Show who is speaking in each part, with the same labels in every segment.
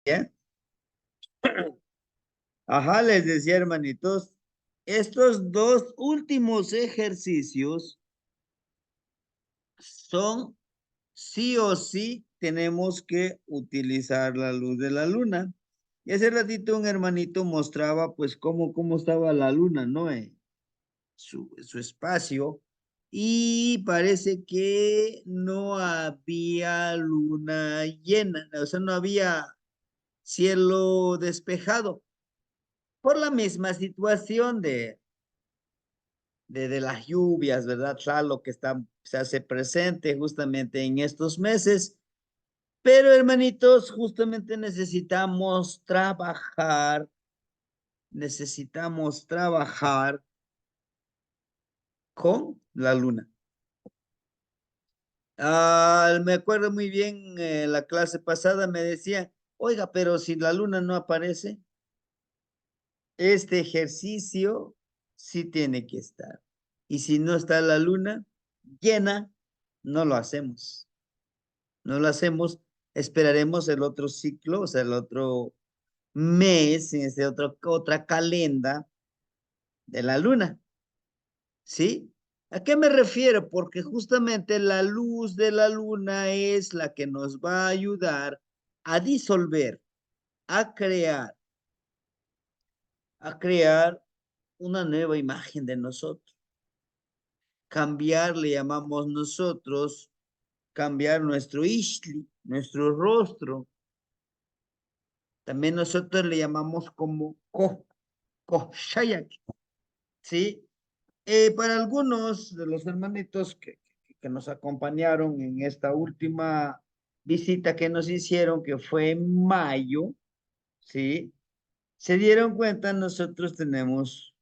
Speaker 1: ¿Ya? Ajá, les decía, hermanitos, estos dos últimos ejercicios son sí o sí tenemos que utilizar la luz de la luna. Y hace ratito un hermanito mostraba pues cómo estaba la luna, ¿no? Su espacio. Y parece que no había luna llena, o sea, no había cielo despejado por la misma situación de las lluvias, ¿verdad? Claro, que se hace presente justamente en estos meses. Pero hermanitos, justamente necesitamos trabajar con la luna. Me acuerdo muy bien, la clase pasada me decía, oiga, pero si la luna no aparece, este ejercicio sí tiene que estar. Y si no está la luna llena, no lo hacemos. No lo hacemos, esperaremos el otro ciclo, o sea, el otro mes, en otra calenda de la luna, ¿sí? ¿A qué me refiero? Porque justamente la luz de la luna es la que nos va a ayudar a disolver, a crear una nueva imagen de nosotros. Cambiar, le llamamos nosotros, cambiar nuestro ishli, nuestro rostro. También nosotros le llamamos como Shayak, ¿sí? Para algunos de los hermanitos que nos acompañaron en esta última visita que nos hicieron, que fue en mayo, ¿sí? Se dieron cuenta, nosotros tenemos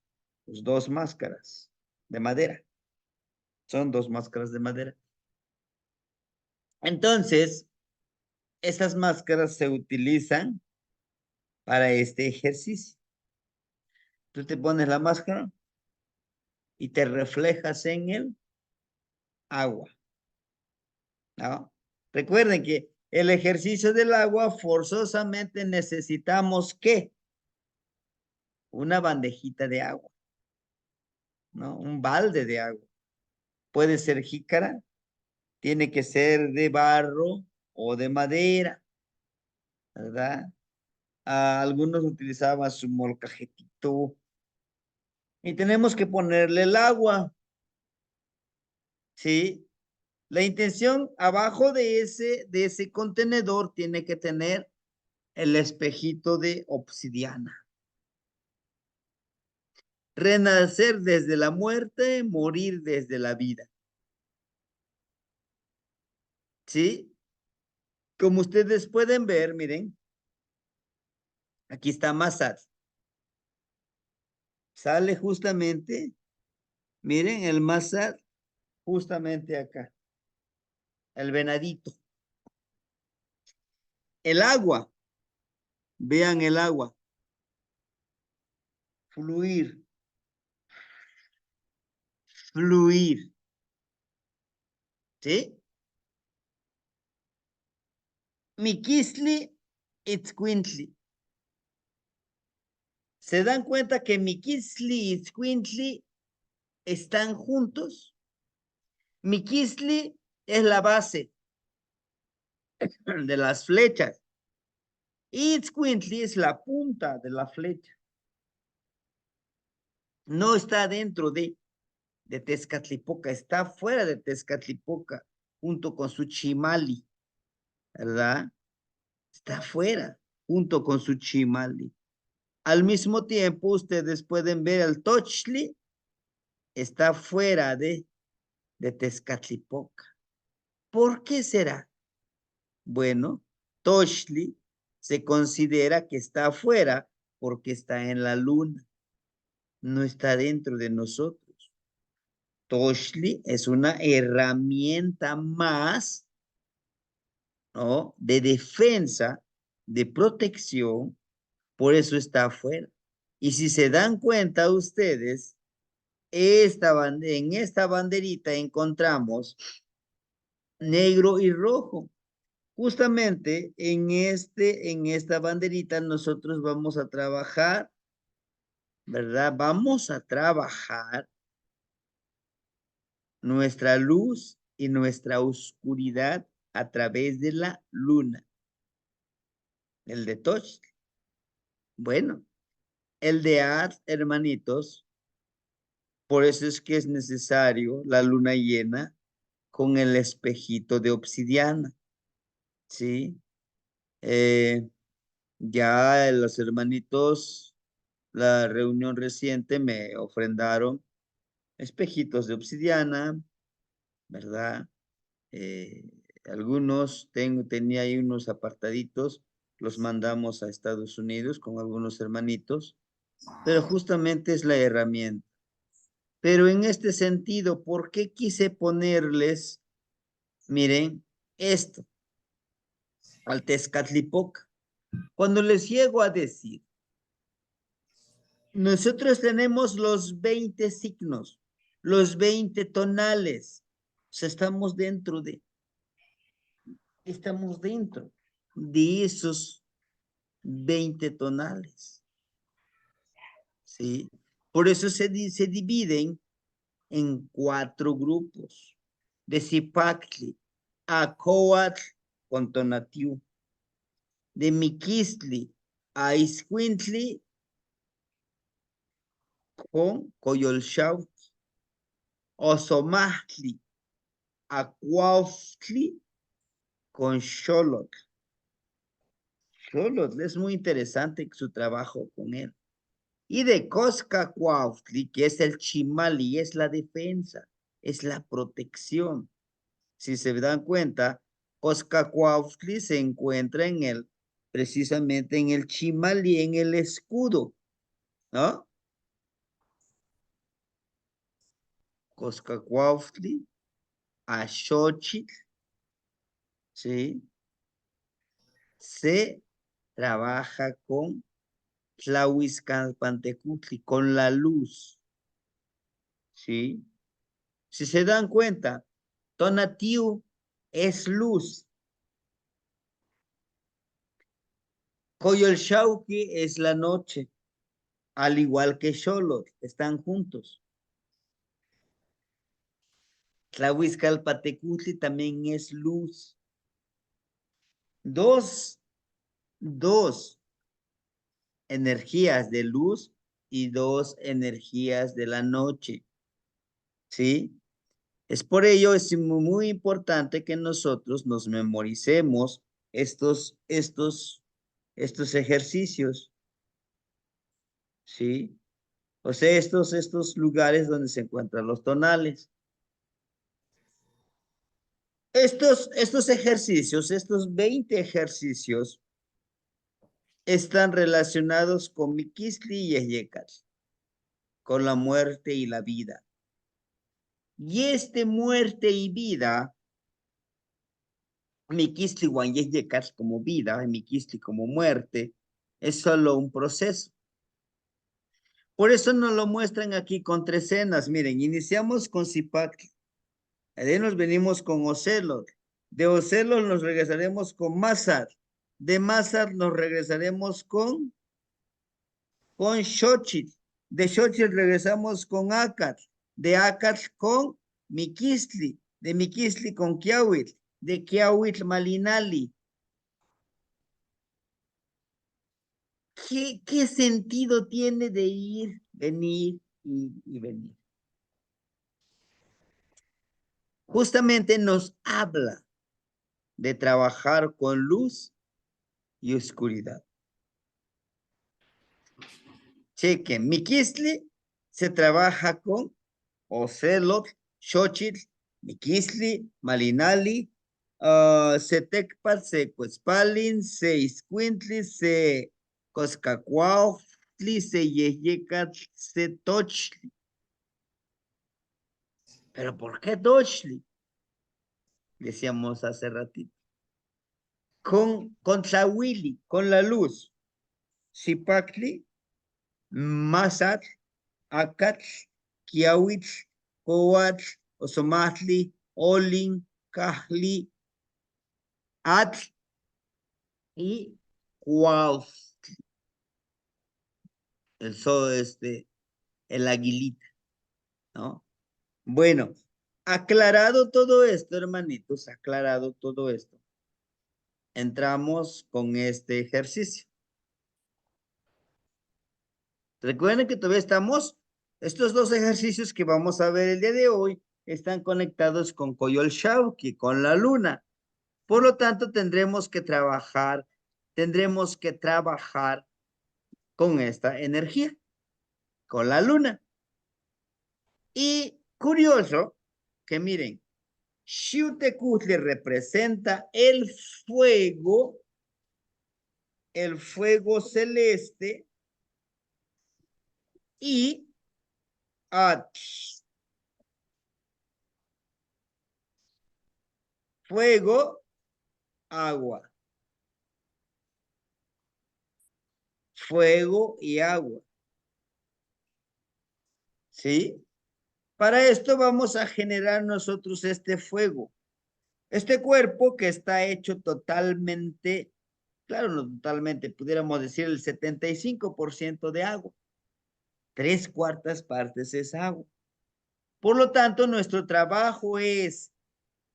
Speaker 1: pues, dos máscaras de madera. Son dos máscaras de madera. Entonces, esas máscaras se utilizan para este ejercicio. Tú te pones la máscara y te reflejas en el agua, ¿no? Recuerden que el ejercicio del agua forzosamente necesitamos ¿qué? Una bandejita de agua, ¿no? Un balde de agua. Puede ser jícara, tiene que ser de barro o de madera, ¿verdad? Algunos utilizaban su molcajetito y tenemos que ponerle el agua, ¿sí? La intención abajo de ese contenedor tiene que tener el espejito de obsidiana. Renacer desde la muerte, morir desde la vida. ¿Sí? Como ustedes pueden ver, miren, aquí está Masad. Sale justamente, miren, el Masad, justamente acá. El venadito. El agua, vean el agua. Fluir, fluir. ¿Sí? Miquisli, Itzcuintli. ¿Se dan cuenta que Miquisli y Itzcuintli están juntos? Miquisli es la base de las flechas. Itzcuintli es la punta de la flecha. No está dentro de Tezcatlipoca, está fuera de Tezcatlipoca, junto con su chimali, ¿verdad? Está fuera, junto con su chimali. Al mismo tiempo, ustedes pueden ver el Tochli, está fuera de Tezcatlipoca. ¿Por qué será? Bueno, Tochli se considera que está afuera porque está en la luna, no está dentro de nosotros. Tochli es una herramienta más, ¿no? De defensa, de protección, por eso está afuera. Y si se dan cuenta ustedes, en esta banderita encontramos negro y rojo. Justamente en esta banderita nosotros vamos a trabajar, ¿verdad? Vamos a trabajar nuestra luz y nuestra oscuridad a través de la luna. El de Toch. Bueno, el de Ad, hermanitos, por eso es que es necesario la luna llena con el espejito de obsidiana, ¿sí? Ya los hermanitos, la reunión reciente me ofrendaron espejitos de obsidiana, ¿verdad? Eh, algunos, tenía ahí unos apartaditos, los mandamos a Estados Unidos con algunos hermanitos, pero justamente es la herramienta. Pero en este sentido, ¿por qué quise ponerles, miren, esto, al Tezcatlipoca? Cuando les llego a decir, nosotros tenemos los 20 signos, los 20 tonales, o sea, estamos dentro de esos 20 tonales, ¿sí? Por eso se dividen en 4 grupos, de Zipactli, Acoatl con Tonatiuh, de Miquistli a Iscuintli con Coyolxauhqui, Ozomahtli a Cuauhtli con Xolotl. Xolotl es muy interesante su trabajo con él. Y de Coscacuautli, que es el Chimali, es la defensa, es la protección. Si se dan cuenta, Coscacuautli se encuentra precisamente en el Chimali, en el escudo, ¿no? Coscacuautli, Axochitl, ¿sí? Se trabaja con Tlahuizcalpantecutli, con la luz, ¿sí? Si se dan cuenta, Tonatiuh es luz. Coyolxauhqui es la noche, al igual que Xolotl, están juntos. Tlahuizcalpantecutli también es luz. Dos energías de luz y 2 energías de la noche, ¿sí? Es por ello, es muy importante que nosotros nos memoricemos estos ejercicios, ¿sí? O sea, estos lugares donde se encuentran los tonales. Estos ejercicios, estos 20 ejercicios, están relacionados con Miquistli y Eyecal, con la muerte y la vida. Y muerte y vida, Miquistli Yeyecal como vida, y Miquistli como muerte, es solo un proceso. Por eso nos lo muestran aquí con 3 escenas. Miren, iniciamos con Zipactli, de ahí nos venimos con Ocelot, de Ocelot nos regresaremos con Mazar, de Mazar nos regresaremos con Xochitl, de Xochitl regresamos con Acat, de Acat con Miquistli, de Miquistli con Quiahuitl, de Quiahuitl Malinali. ¿Qué sentido tiene de ir, venir y venir? Justamente nos habla de trabajar con luz y oscuridad. Chequen, Miquistli se trabaja con Ocelot, Xochitl, Miquistli, Malinali, Setecpat, Secuespalin, Seiscuintli, Se Coscacuautli, Se Yeyecatl, Se Tochli. ¿Pero por qué Tochli? Decíamos hace ratito. Con Tlahuili, con la luz. Zipactli, Mazatl, Acatl, Quiahuitl, Coatl, Ozomatli, Olin, Cajli, Atl y Cuautl. El aguilita, ¿no? Bueno, aclarado todo esto, hermanitos, aclarado todo esto, entramos con este ejercicio. Recuerden que todavía estos dos ejercicios que vamos a ver el día de hoy están conectados con Coyol Shauki, con la luna. Por lo tanto, tendremos que trabajar con esta energía, con la luna. Y curioso que miren, Xiuhtecuhtli representa el fuego celeste, y fuego, agua. Fuego y agua. ¿Sí? Para esto vamos a generar nosotros este fuego. Este cuerpo que está hecho totalmente, claro, no totalmente, pudiéramos decir el 75% de agua. 3/4 partes es agua. Por lo tanto, nuestro trabajo es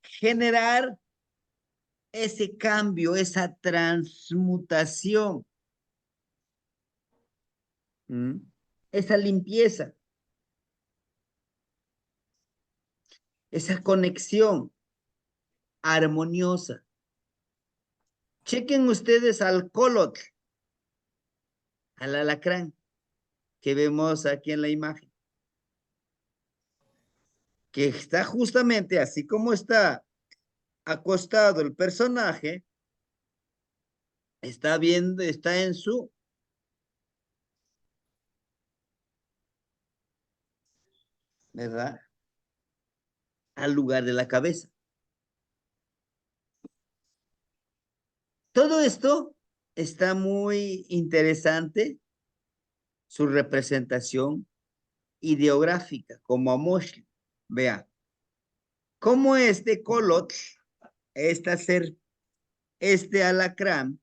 Speaker 1: generar ese cambio, esa transmutación, esa limpieza, esa conexión armoniosa. Chequen ustedes al colot, al alacrán que vemos aquí en la imagen, que está justamente así como está acostado el personaje, está viendo, está en su, ¿verdad? Al lugar de la cabeza. Todo esto está muy interesante, su representación ideográfica, como Amoshli. Vean, como este colot, este alacrán,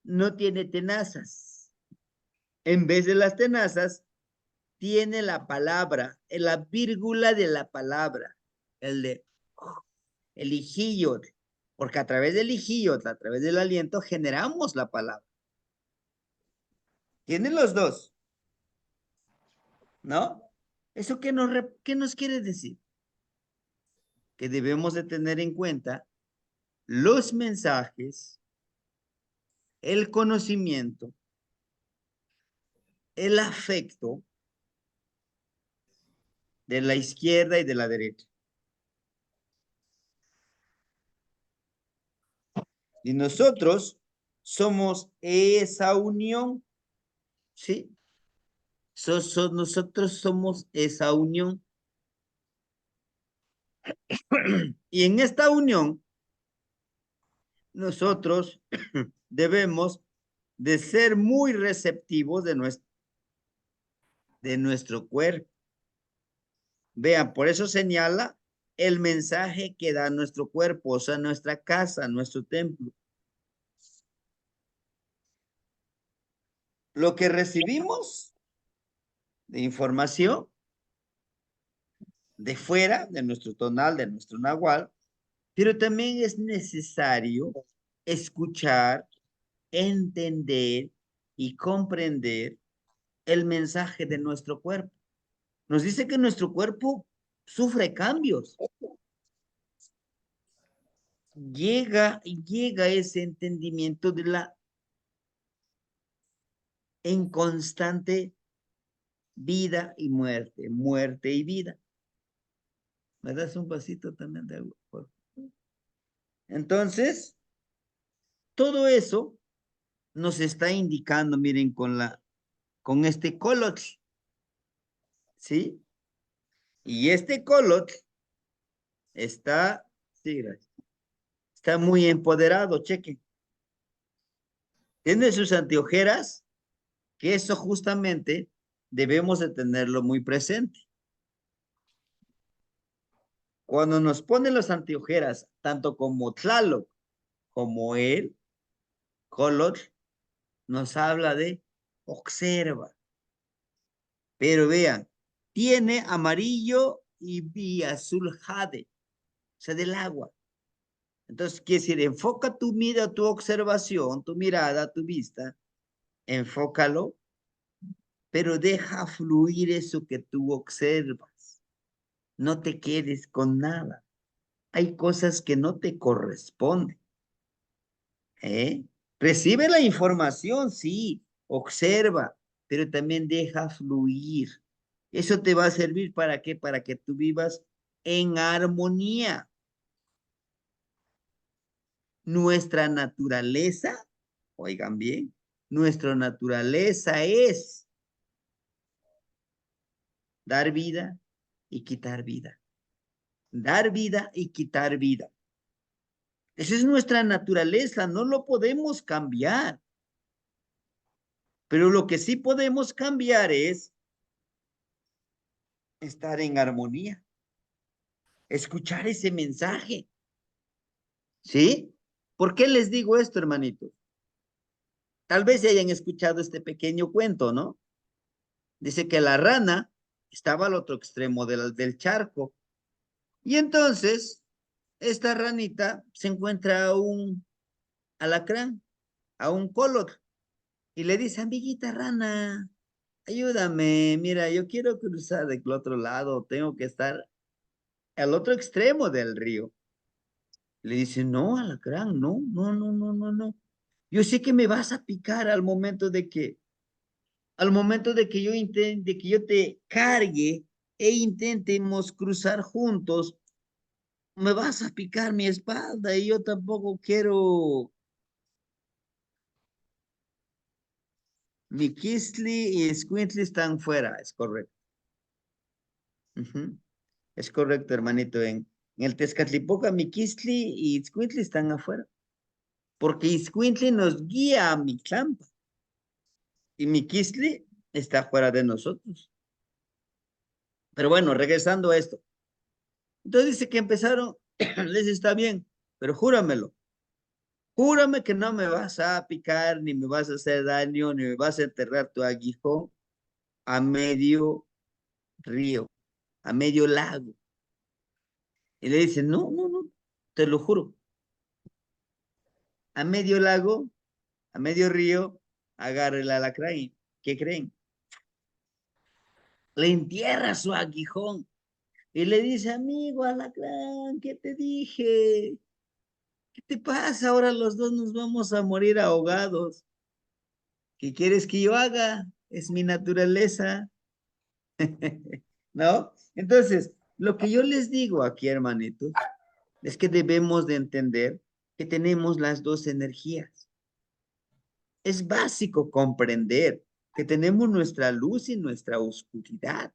Speaker 1: no tiene tenazas. En vez de las tenazas, tiene la palabra, la vírgula de la palabra, el hijillot, porque a través del hijillot, a través del aliento, generamos la palabra. Tienen los dos, ¿no? ¿Eso qué nos quiere decir? Que debemos de tener en cuenta los mensajes, el conocimiento, el afecto de la izquierda y de la derecha. Y nosotros somos esa unión, ¿sí? Nosotros somos esa unión. Y en esta unión, nosotros debemos de ser muy receptivos de nuestro cuerpo. Vean, por eso señala el mensaje que da nuestro cuerpo, o sea, nuestra casa, nuestro templo. Lo que recibimos de información de fuera, de nuestro tonal, de nuestro nahual, pero también es necesario escuchar, entender y comprender el mensaje de nuestro cuerpo. Nos dice que nuestro cuerpo sufre cambios. Llega ese entendimiento en constante vida y muerte, muerte y vida. ¿Me das un vasito también de agua? Entonces, todo eso nos está indicando, miren, con este colot, ¿sí? Y este colot está, sí, gracias, está muy empoderado, chequen. Tiene sus anteojeras, que eso justamente debemos de tenerlo muy presente. Cuando nos ponen las anteojeras, tanto como Tlaloc como el color nos habla de observa. Pero vean, tiene amarillo y azul jade, o sea, del agua. Entonces, quiere decir, enfoca tu mira, tu observación, tu mirada, tu vista, enfócalo, pero deja fluir eso que tú observas. No te quedes con nada. Hay cosas que no te corresponden. ¿Eh? Recibe la información, sí, observa, pero también deja fluir. Eso te va a servir para qué? Para que tú vivas en armonía. Nuestra naturaleza, oigan bien, nuestra naturaleza es dar vida y quitar vida. Dar vida y quitar vida. Esa es nuestra naturaleza, no lo podemos cambiar. Pero lo que sí podemos cambiar es estar en armonía, escuchar ese mensaje. ¿Sí? ¿Por qué les digo esto, hermanitos? Tal vez hayan escuchado este pequeño cuento, ¿no? Dice que la rana estaba al otro extremo del charco. Y entonces, esta ranita se encuentra a un alacrán, a un cólor, y le dice, amiguita rana, ayúdame, mira, yo quiero cruzar del otro lado, tengo que estar al otro extremo del río. Le dice, no, alacrán, no, no, no, no, no, no. Yo sé que me vas a picar al momento de que yo intente, de que yo te cargue e intentemos cruzar juntos, me vas a picar mi espalda y yo tampoco quiero. Mi Kisly y Squintly están fuera, es correcto. Ujú. Es correcto, hermanito. En el Tezcatlipoca, mi Kisly y Squintly están afuera. Porque Squintly nos guía a mi clampa. Y mi Kisly está fuera de nosotros. Pero bueno, regresando a esto. Entonces dice que empezaron, les está bien, pero júramelo. Júrame que no me vas a picar, ni me vas a hacer daño, ni me vas a enterrar tu aguijón a medio río, a medio lago. Y le dice, no, no, no, te lo juro. A medio lago, a medio río, agarra el alacrán. Y, ¿qué creen? Le entierra su aguijón. Y le dice, amigo alacrán, ¿qué te dije? ¿Qué te pasa? Ahora los dos nos vamos a morir ahogados. ¿Qué quieres que yo haga? Es mi naturaleza. ¿No? Entonces, lo que yo les digo aquí, hermanitos, es que debemos de entender que tenemos las dos energías. Es básico comprender que tenemos nuestra luz y nuestra oscuridad,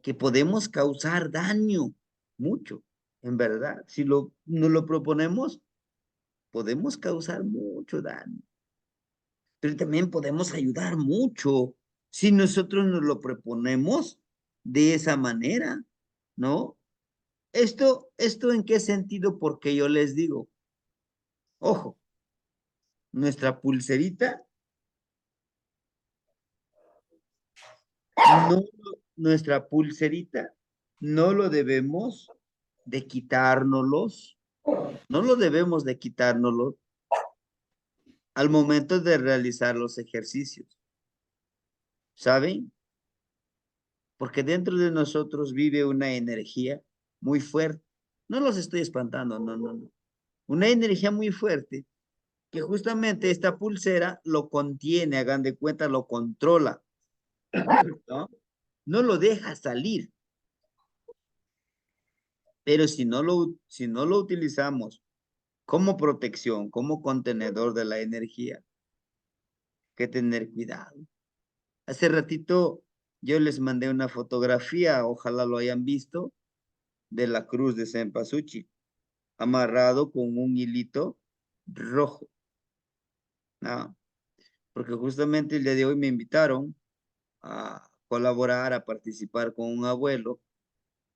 Speaker 1: que podemos causar daño, mucho, en verdad. Si nos lo proponemos, podemos causar mucho daño, pero también podemos ayudar mucho si nosotros nos lo proponemos de esa manera, ¿no? ¿Esto en qué sentido? Porque yo les digo, ojo, nuestra pulserita, no, nuestra pulserita, no lo debemos de quitárnoslos, no lo debemos de quitárnoslo al momento de realizar los ejercicios, ¿saben? Porque dentro de nosotros vive una energía muy fuerte. No los estoy espantando, no, no, no. Una energía muy fuerte que justamente esta pulsera lo contiene, hagan de cuenta, lo controla, ¿no? No lo deja salir, pero si no lo utilizamos como protección, como contenedor de la energía, hay que tener cuidado. Hace ratito yo les mandé una fotografía, ojalá lo hayan visto, de la cruz de Cempasúchil, amarrado con un hilito rojo, ¿no? Porque justamente el día de hoy me invitaron a colaborar, a participar con un abuelo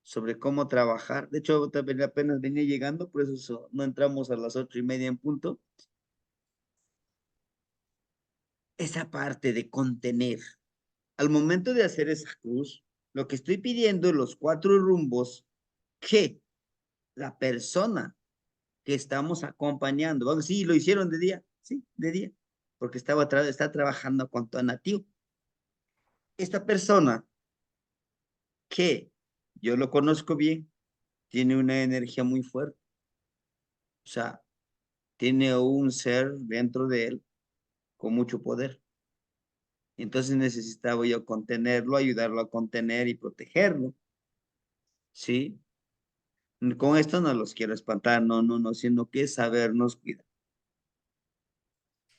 Speaker 1: sobre cómo trabajar. De hecho, también apenas venía llegando, por eso no entramos a las 8:30 en punto. Esa parte de contener. Al momento de hacer esa cruz, lo que estoy pidiendo, los 4 rumbos, que la persona que estamos acompañando, vamos, sí, lo hicieron de día, sí, de día, porque está trabajando con tu nativo. Esta persona que yo lo conozco bien, tiene una energía muy fuerte, o sea, tiene un ser dentro de él con mucho poder. Entonces necesitaba yo contenerlo, ayudarlo a contener y protegerlo, ¿sí? Con esto no los quiero espantar, no, no, no, sino que sabernos cuidar.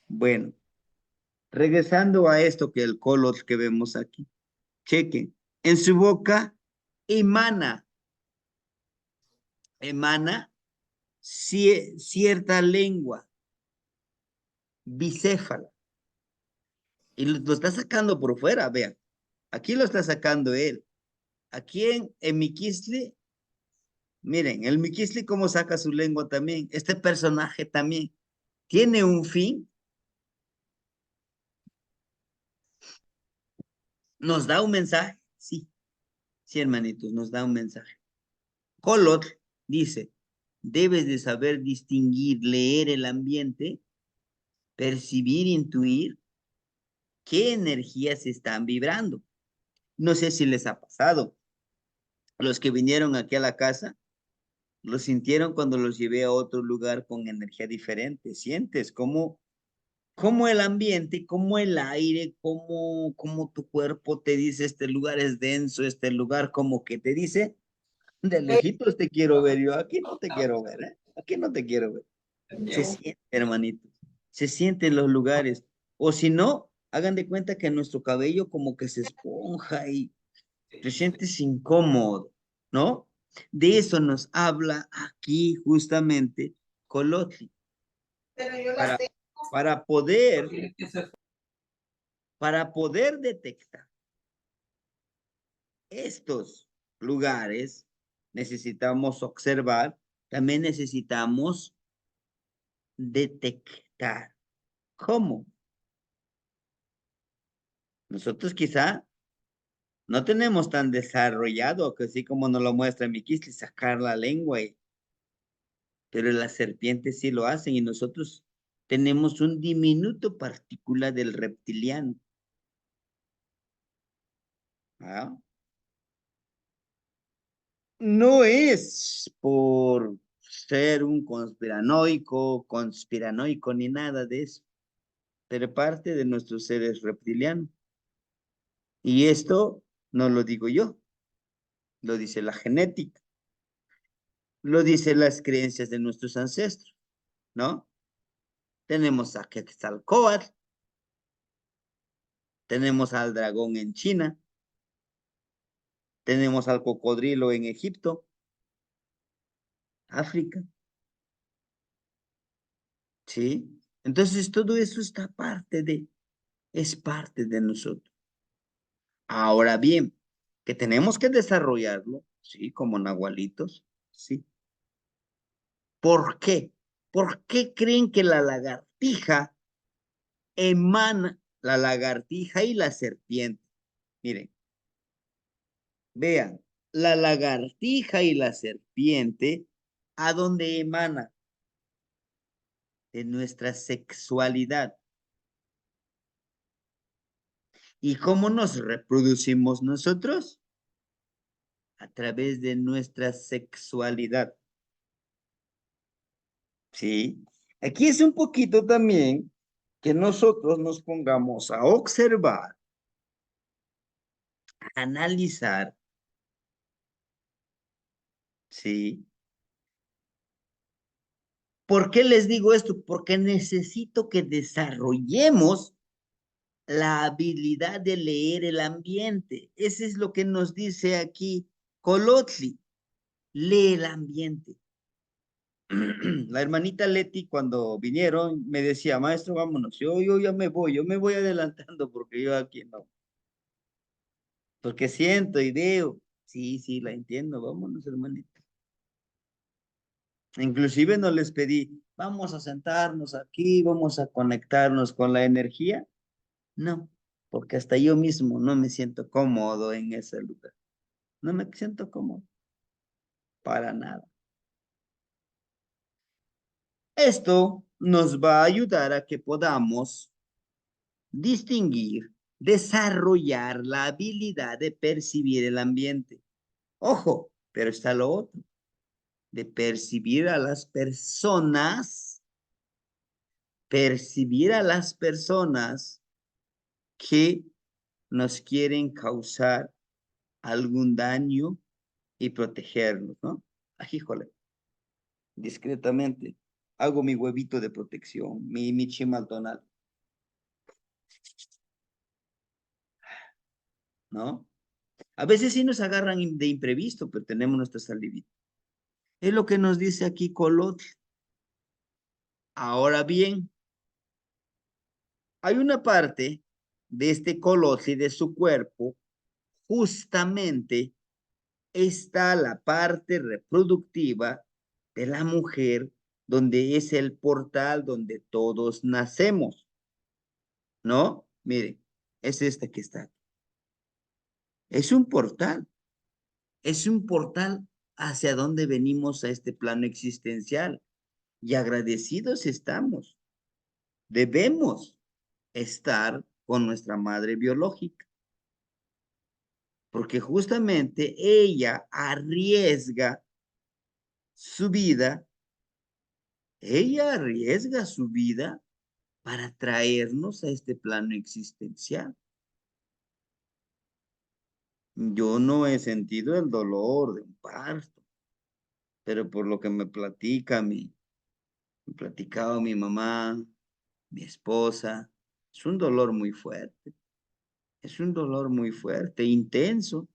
Speaker 1: Bueno, regresando a esto que el color que vemos aquí, chequen, en su boca emana, emana cierta lengua bicéfala y lo está sacando por fuera, vean, aquí lo está sacando él. Aquí en Miquisli, miren, el Miquisli cómo saca su lengua también, este personaje también tiene un fin, nos da un mensaje, sí, sí, hermanitos, nos da un mensaje. Colot dice, debes de saber distinguir, leer el ambiente, percibir, intuir qué energías están vibrando. No sé si les ha pasado. Los que vinieron aquí a la casa, lo sintieron cuando los llevé a otro lugar con energía diferente. Sientes cómo el ambiente, cómo el aire, cómo tu cuerpo te dice, este lugar es denso, este lugar como que te dice, de lejitos te quiero ver, yo aquí no te quiero ver, ¿eh? Aquí no te quiero ver. Se siente, hermanito, se siente en los lugares. O si no, hagan de cuenta que nuestro cabello como que se esponja y te sientes incómodo, ¿no? De eso nos habla aquí justamente Colotli. Para, para poder, para poder detectar estos lugares, necesitamos observar, también necesitamos detectar. ¿Cómo? Nosotros quizá no tenemos tan desarrollado que así como nos lo muestra Mikisli, sacar la lengua, pero las serpientes sí lo hacen y nosotros tenemos un diminuto partícula del reptiliano. ¿Ah? No es por ser un conspiranoico, ni nada de eso, pero parte de nuestro ser es reptiliano. Y esto no lo digo yo, lo dice la genética, lo dice las creencias de nuestros ancestros, ¿no? Tenemos a Quetzalcóatl, tenemos al dragón en China, tenemos al cocodrilo en Egipto, África, ¿sí? Entonces todo eso es parte de nosotros. Ahora bien, que tenemos que desarrollarlo, sí, como nahualitos, sí. ¿Por qué? ¿Por qué creen que la lagartija emana, la lagartija y la serpiente? Miren, vean, la lagartija y la serpiente, ¿a dónde emana? De nuestra sexualidad. ¿Y cómo nos reproducimos nosotros? A través de nuestra sexualidad. ¿Sí? Aquí es un poquito también que nosotros nos pongamos a observar, a analizar, ¿sí? ¿Por qué les digo esto? Porque necesito que desarrollemos la habilidad de leer el ambiente. Ese es lo que nos dice aquí Colotli. Lee el ambiente. La hermanita Leti cuando vinieron me decía, maestro, vámonos, yo ya yo me voy adelantando porque yo aquí no, porque siento y veo. Sí, sí, la entiendo. Vámonos, hermanito. Inclusive no les pedí, vamos a sentarnos aquí, vamos a conectarnos con la energía. No, porque hasta yo mismo no me siento cómodo en ese lugar. No me siento cómodo para nada. Esto nos va a ayudar a que podamos distinguir, desarrollar la habilidad de percibir el ambiente. Ojo, pero está lo otro, de percibir a las personas que nos quieren causar algún daño y protegernos, ¿no? Híjole, discretamente, hago mi huevito de protección, mi chimaltonal, ¿no? A veces sí nos agarran de imprevisto, pero tenemos nuestra salivita. Es lo que nos dice aquí Colot. Ahora bien, hay una parte de este colotl y de su cuerpo, justamente está la parte reproductiva de la mujer, donde es el portal donde todos nacemos, ¿no? Miren, es este que está aquí. Es un portal hacia donde venimos a este plano existencial y agradecidos estamos. Debemos estar con nuestra madre biológica, porque justamente su vida, ella arriesga su vida para traernos a este plano existencial. Yo no he sentido el dolor de un parto, pero por lo que me platicaba mi mamá, mi esposa, es un dolor muy fuerte, es un dolor muy fuerte, intenso.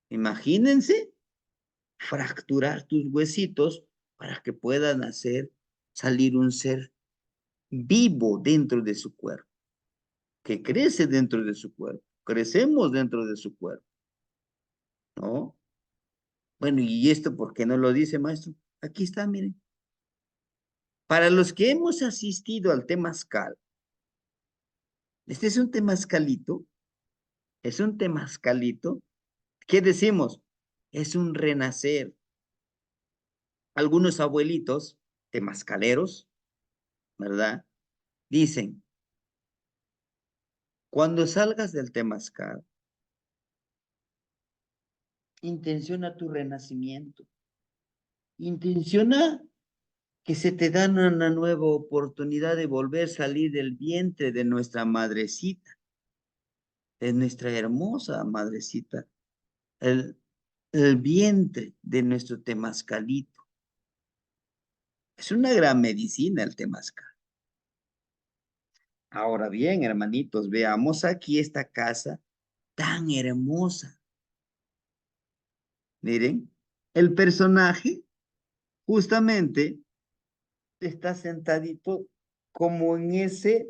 Speaker 1: Imagínense fracturar tus huesitos para que puedan salir un ser vivo dentro de su cuerpo, que crece dentro de su cuerpo, crecemos dentro de su cuerpo, ¿no? Bueno, ¿y esto por qué no lo dice, maestro? Aquí está, miren. Para los que hemos asistido al temazcal, este es un temazcalito, ¿qué decimos? Es un renacer. Algunos abuelitos temazcaleros, ¿verdad? Dicen, cuando salgas del temazcal, intenciona tu renacimiento, intenciona que se te da una nueva oportunidad de volver a salir del vientre de nuestra madrecita, de nuestra hermosa madrecita, el, el vientre de nuestro temazcalito. Es una gran medicina el temazcal. Ahora bien, hermanitos, veamos aquí esta casa tan hermosa. Miren, el personaje justamente está sentadito como en ese,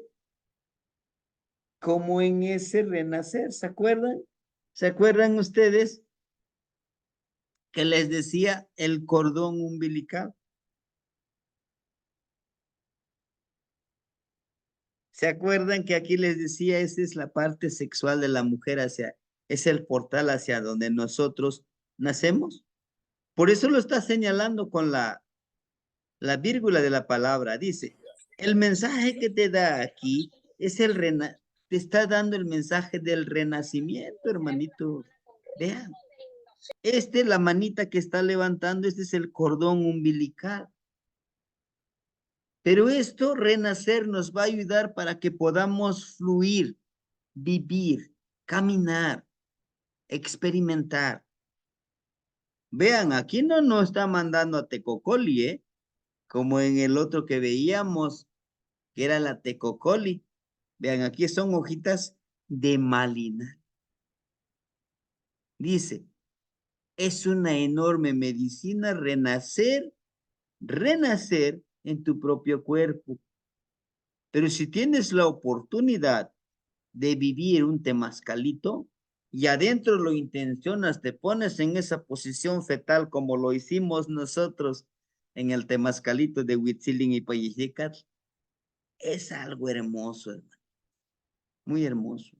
Speaker 1: como en ese renacer, ¿se acuerdan? ¿Se acuerdan ustedes que les decía el cordón umbilical? ¿Se acuerdan que aquí les decía, esa es la parte sexual de la mujer es el portal hacia donde nosotros nacemos? Por eso lo está señalando con la vírgula de la palabra. Dice, el mensaje que te da aquí es te está dando el mensaje del renacimiento, hermanito. Vean, la manita que está levantando, este es el cordón umbilical. Pero esto, renacer, nos va a ayudar para que podamos fluir, vivir, caminar, experimentar. Vean, aquí no nos está mandando a Tecocoli, ¿eh? Como en el otro que veíamos, que era la Tecocoli. Vean, aquí son hojitas de malina. Dice, es una enorme medicina renacer en tu propio cuerpo. Pero si tienes la oportunidad de vivir un temazcalito, y adentro lo intencionas, te pones en esa posición fetal como lo hicimos nosotros en el Temascalito de Huitzilin y Payijicat, es algo hermoso, hermano, muy hermoso.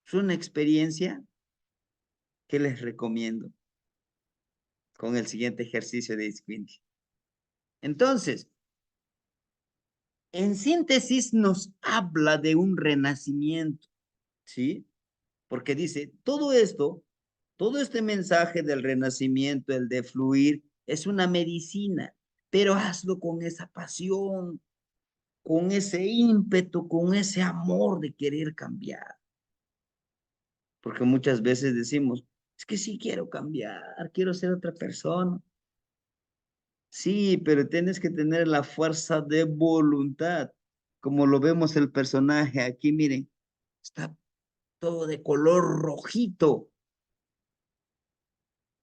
Speaker 1: Es una experiencia que les recomiendo con el siguiente ejercicio de Isquinti. Entonces, en síntesis nos habla de un renacimiento, ¿sí? Porque dice, todo este mensaje del renacimiento, el de fluir, es una medicina, pero hazlo con esa pasión, con ese ímpetu, con ese amor de querer cambiar. Porque muchas veces decimos, es que sí quiero cambiar, quiero ser otra persona. Sí, pero tienes que tener la fuerza de voluntad, como lo vemos el personaje aquí, miren, está todo de color rojito.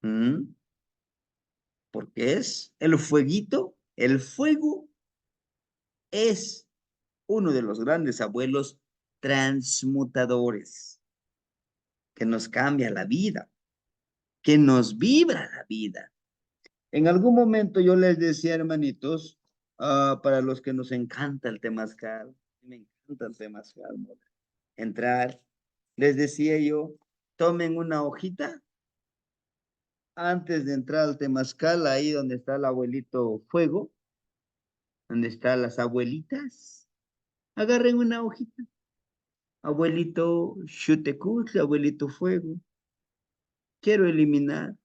Speaker 1: ¿Mm? Porque es el fueguito, el fuego es uno de los grandes abuelos transmutadores que nos cambia la vida, que nos vibra la vida. En algún momento yo les decía, hermanitos, para los que nos encanta el temazcal, me encanta el temazcal, ¿no? Entrar, les decía yo, tomen una hojita antes de entrar al temazcal, ahí donde está el abuelito fuego, donde están las abuelitas, agarren una hojita. Abuelito Xutecutle, abuelito fuego, quiero eliminar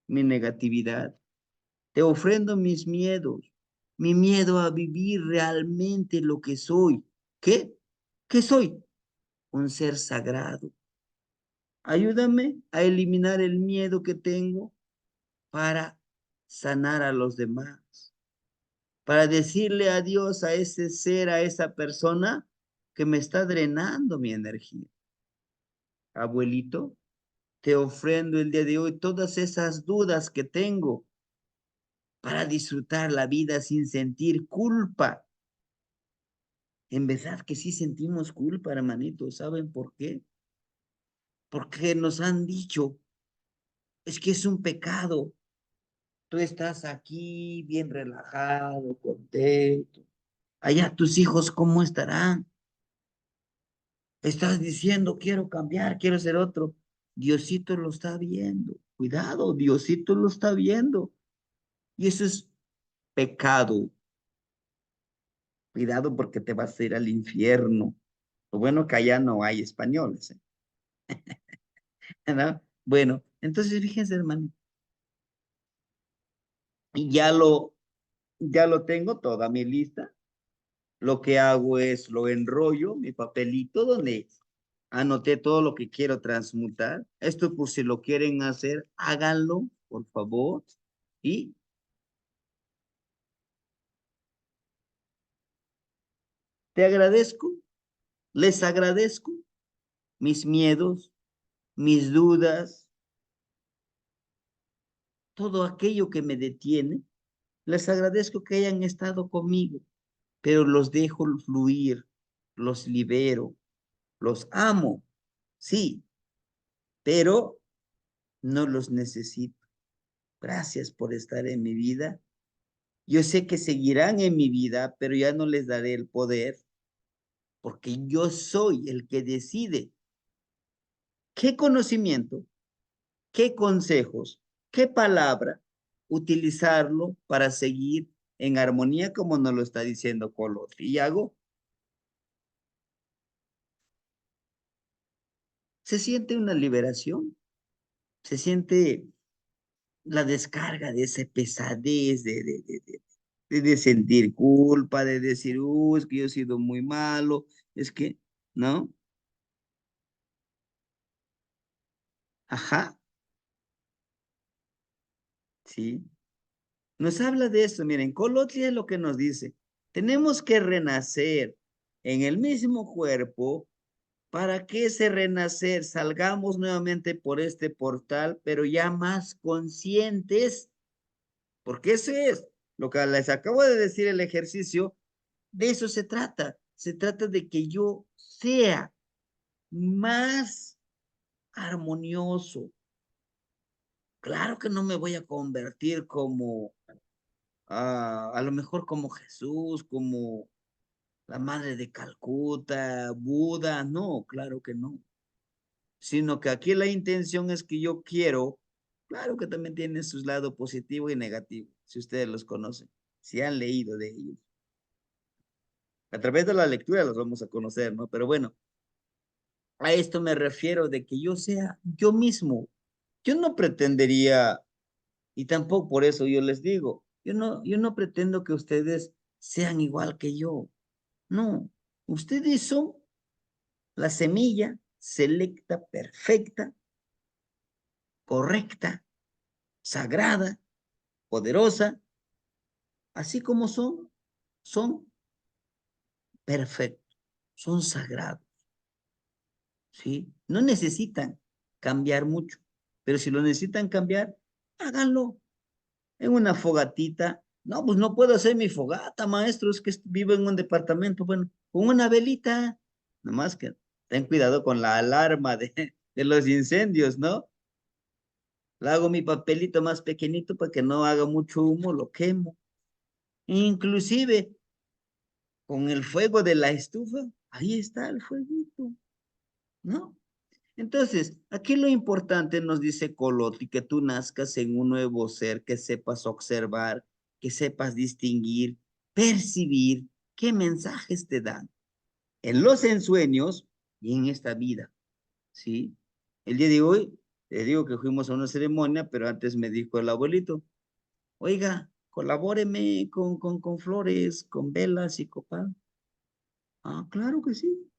Speaker 1: mi negatividad. Te ofrendo mis miedos, mi miedo a vivir realmente lo que soy. ¿Qué? ¿Qué soy? Un ser sagrado. Ayúdame a eliminar el miedo que tengo para sanar a los demás, para decirle adiós a ese ser, a esa persona que me está drenando mi energía. Abuelito, te ofrendo el día de hoy todas esas dudas que tengo para disfrutar la vida sin sentir culpa. En verdad que sí sentimos culpa, hermanito. ¿Saben por qué? Porque nos han dicho, es que es un pecado. Tú estás aquí bien relajado, contento. Allá tus hijos, ¿cómo estarán? Estás diciendo, quiero cambiar, quiero ser otro. Diosito lo está viendo. Cuidado, Diosito lo está viendo. Y eso es pecado. Cuidado porque te vas a ir al infierno. Lo bueno que allá no hay españoles, ¿no? Bueno, entonces fíjense, hermano, y ya lo tengo toda mi lista. Lo que hago es lo enrollo, mi papelito donde anoté todo lo que quiero transmutar. Esto por si lo quieren hacer, háganlo, por favor. Y te agradezco, les agradezco mis miedos, mis dudas, todo aquello que me detiene. Les agradezco que hayan estado conmigo, pero los dejo fluir, los libero, los amo, sí, pero no los necesito. Gracias por estar en mi vida. Yo sé que seguirán en mi vida, pero ya no les daré el poder, porque yo soy el que decide qué conocimiento, qué consejos, qué palabra utilizarlo para seguir en armonía como nos lo está diciendo Colot. Y hago, se siente una liberación, se siente la descarga de esa pesadez de sentir culpa, de decir, es que yo he sido muy malo, es que, ¿no? Ajá, sí. Nos habla de eso, miren, Colotli es lo que nos dice, tenemos que renacer en el mismo cuerpo para que ese renacer salgamos nuevamente por este portal, pero ya más conscientes, porque eso es lo que les acabo de decir el ejercicio, de eso se trata de que yo sea más armonioso. Claro que no me voy a convertir como, a lo mejor como Jesús, como la madre de Calcuta, Buda, no, claro que no. Sino que aquí la intención es que yo quiero, claro que también tiene sus lados positivo y negativo, si ustedes los conocen, si han leído de ellos. A través de la lectura los vamos a conocer, ¿no? Pero bueno, a esto me refiero de que yo sea yo mismo. Yo no pretendería, y tampoco por eso yo les digo, yo no pretendo que ustedes sean igual que yo. No, ustedes son la semilla selecta, perfecta, correcta, sagrada, poderosa, así como son, son perfectos, son sagrados, ¿sí? No necesitan cambiar mucho, pero si lo necesitan cambiar, háganlo en una fogatita. No, pues no puedo hacer mi fogata, maestro, es que vivo en un departamento. Bueno, con una velita, nomás que ten cuidado con la alarma de los incendios, ¿no? Le hago mi papelito más pequeñito para que no haga mucho humo, lo quemo. Inclusive con el fuego de la estufa, ahí está el fueguito, ¿no? Entonces, aquí lo importante nos dice Coloti, que tú nazcas en un nuevo ser, que sepas observar, que sepas distinguir, percibir qué mensajes te dan en los ensueños y en esta vida, ¿sí? El día de hoy, te digo que fuimos a una ceremonia, pero antes me dijo el abuelito, oiga, colabóreme con flores, con velas y copal. Ah, claro que sí,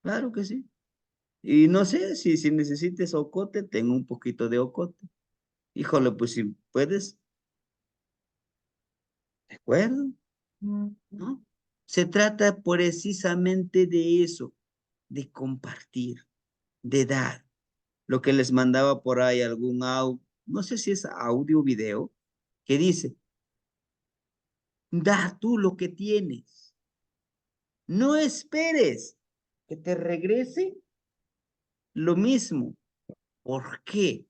Speaker 1: claro que sí. Y no sé si necesites ocote, tengo un poquito de ocote. Híjole, pues si puedes, de acuerdo, ¿no? Se trata precisamente de eso, de compartir, de dar. Lo que les mandaba por ahí algún audio, no sé si es audio o video, que dice, da tú lo que tienes. No esperes que te regrese lo mismo. ¿Por qué?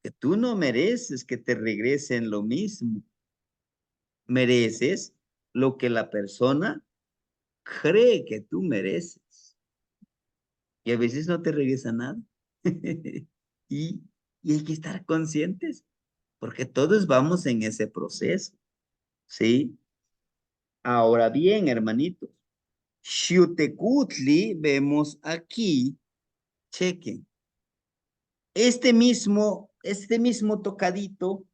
Speaker 1: Que tú no mereces que te regresen lo mismo. Mereces lo que la persona cree que tú mereces. Y a veces no te regresa nada. y, y hay que estar conscientes, porque todos vamos en ese proceso, ¿sí? Ahora bien, hermanitos, Xiutecutli, vemos aquí, chequen, este mismo tocadito,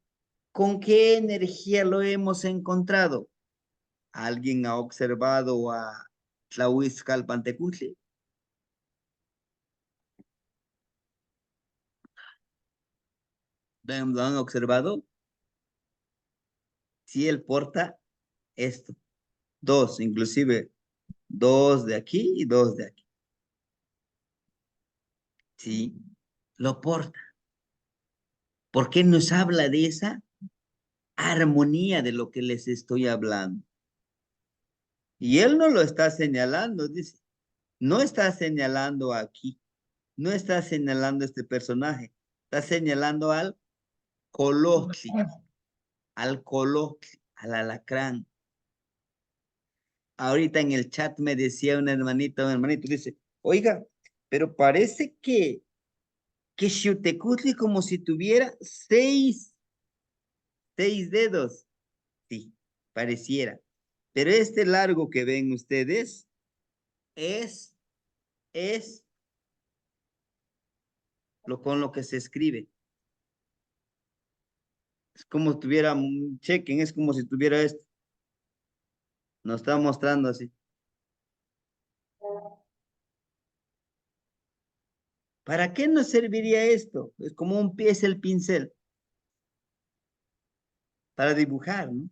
Speaker 1: ¿con qué energía lo hemos encontrado? ¿Alguien ha observado a Tlahuizcalpantecutli? ¿Lo han observado? Sí, él porta esto. Dos, inclusive dos de aquí y dos de aquí. Sí, lo porta. ¿Por qué nos habla de esa armonía de lo que les estoy hablando? Y él no lo está señalando, dice. No está señalando aquí. No está señalando este personaje. Está señalando al colocli, al alacrán. Ahorita en el chat me decía una hermanita, un hermanito, dice, oiga, pero parece que Xiutecutli como si tuviera seis dedos. Sí, pareciera. Pero este largo que ven ustedes es, es lo con lo que se escribe. Es como si tuviera, chequen, es como si tuviera esto. Nos está mostrando así. ¿Para qué nos serviría esto? Es como un pie, es el pincel, para dibujar, ¿no?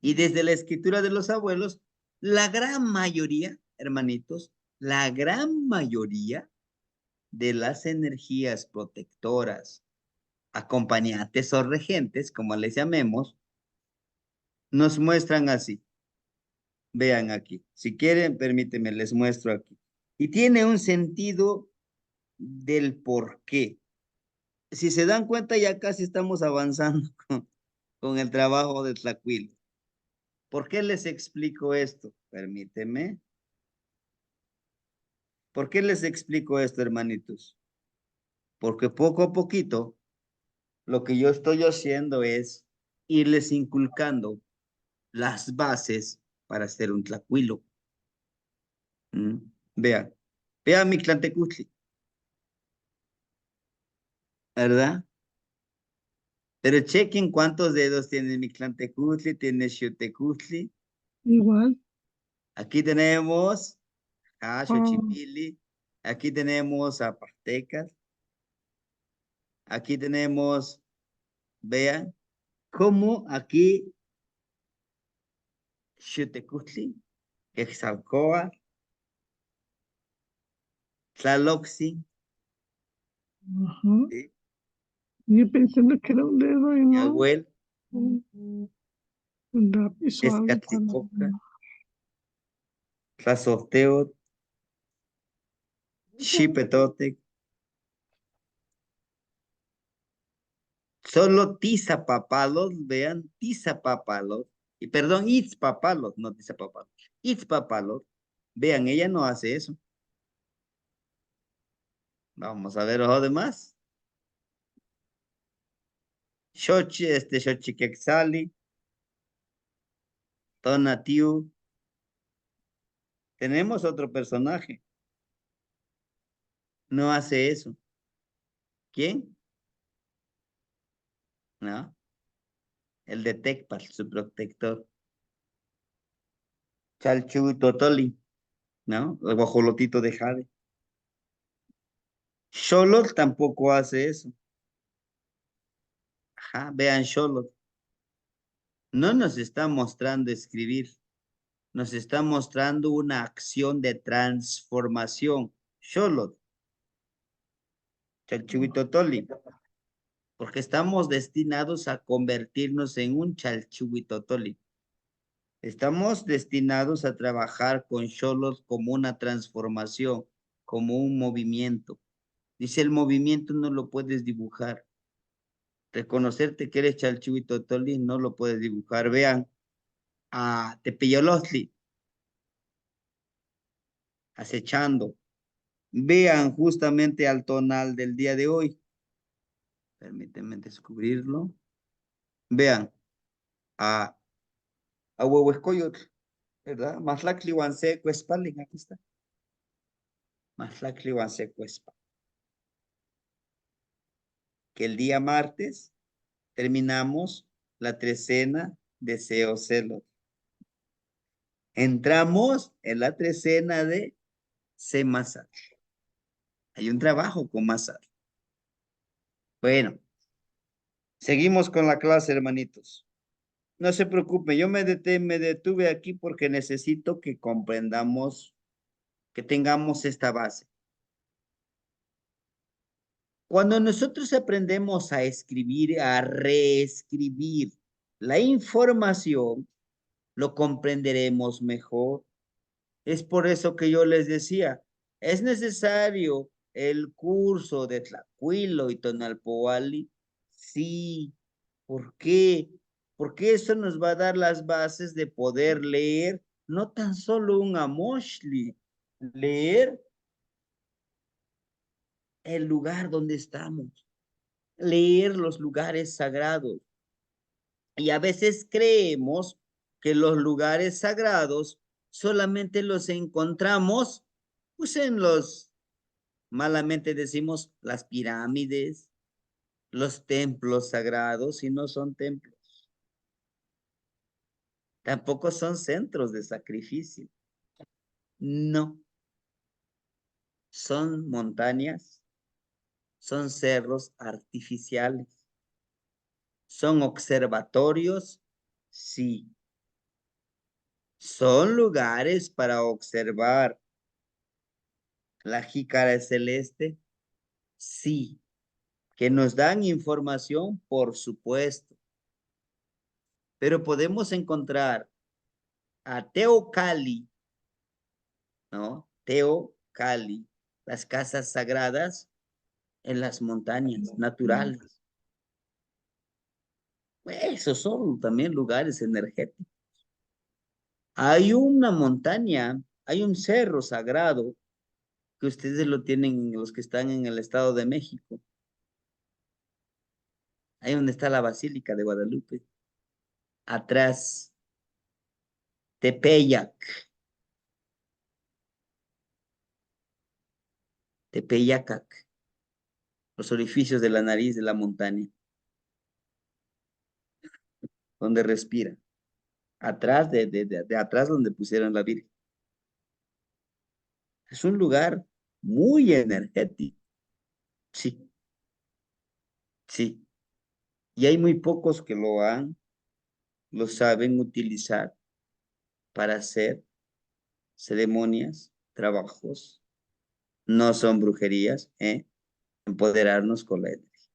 Speaker 1: Y desde la escritura de los abuelos, la gran mayoría, hermanitos, la gran mayoría de las energías protectoras, acompañantes o regentes, como les llamemos, nos muestran así. Vean aquí. Si quieren, permíteme, les muestro aquí. Y tiene un sentido del por qué. Si se dan cuenta, ya casi estamos avanzando con el trabajo de Tlacuilo. ¿Por qué les explico esto? Permíteme. ¿Por qué les explico esto, hermanitos? Porque poco a poquito, lo que yo estoy haciendo es irles inculcando las bases para hacer un Tlacuilo. ¿Mm? Vean, vean mi Tlantecutli, ¿verdad? Pero chequen cuántos dedos tiene mi Tlantecutli, tiene Xotecutli.
Speaker 2: Igual.
Speaker 1: Aquí tenemos a
Speaker 2: Ah,
Speaker 1: Xochipilli, aquí tenemos a Pastecas, aquí tenemos, vean, cómo aquí Xotecutli, Quetzalcóatl, Tlaloxi,
Speaker 2: ajá.
Speaker 1: ¿sí?
Speaker 2: Yo pensando que era un dedo y no
Speaker 1: Yahuel,
Speaker 2: un lápiz o algo para...
Speaker 1: Tezcatlipoca, Tlazolteotl, Xipetotec, solo Tizapapalos, vean, Tizapapalos, y perdón, Itzpapalos, no Tizapapalos, Itzpapalos, vean, ella no hace eso. Vamos a ver los demás. Xochiquexali, Tonatiu. Tenemos otro personaje. No hace eso. ¿Quién? No. El de Tecpal, su protector. Chalchu Totoli, ¿no? El guajolotito de Jade. Xolotl tampoco hace eso. Ajá, vean Xolotl. No nos está mostrando escribir. Nos está mostrando una acción de transformación. Xolotl, Chalchuitotoli. Porque estamos destinados a convertirnos en un Chalchuitotoli. Estamos destinados a trabajar con xolos como una transformación, como un movimiento. Dice, el movimiento no lo puedes dibujar. Reconocerte que eres Chalchuitotoli no lo puedes dibujar. Vean a Tepeyolotli acechando. Vean justamente al tonal del día de hoy. Permítanme descubrirlo. Vean a, a Huehuescoyotl, ¿verdad? Maslacli Huanseco Espalin, aquí está. Maslacli Huanseco Espalin. Que el día martes terminamos la trecena de Ceocelo. Entramos en la trecena de Semasat. Hay un trabajo con Masat. Bueno, seguimos con la clase, hermanitos. No se preocupe, yo me detuve aquí porque necesito que comprendamos, que tengamos esta base. Cuando nosotros aprendemos a escribir, a reescribir la información, lo comprenderemos mejor. Es por eso que yo les decía, es necesario el curso de Tlacuilo y Tonalpoali. Sí, ¿por qué? Porque eso nos va a dar las bases de poder leer no tan solo un Amoshli, leer el lugar donde estamos, leer los lugares sagrados. Y a veces creemos que los lugares sagrados solamente los encontramos pues en los, malamente decimos, las pirámides, los templos sagrados, y no son templos. Tampoco son centros de sacrificio. No, son montañas, son cerros artificiales, son observatorios, sí, son lugares para observar la jícara celeste, sí, que nos dan información, por supuesto, pero podemos encontrar a Teocalli, ¿no? Teocalli, las casas sagradas en las montañas naturales. Esos son también lugares energéticos. Hay una montaña, hay un cerro sagrado que ustedes lo tienen, los que están en el Estado de México. Ahí donde está la Basílica de Guadalupe. Atrás, Tepeyac. Tepeyacac. Los orificios de la nariz de la montaña. Donde respira. Atrás de atrás donde pusieron la Virgen. Es un lugar muy energético. Sí, sí. Y hay muy pocos que lo saben utilizar para hacer ceremonias, trabajos. No son brujerías, ¿eh? Empoderarnos con la energía.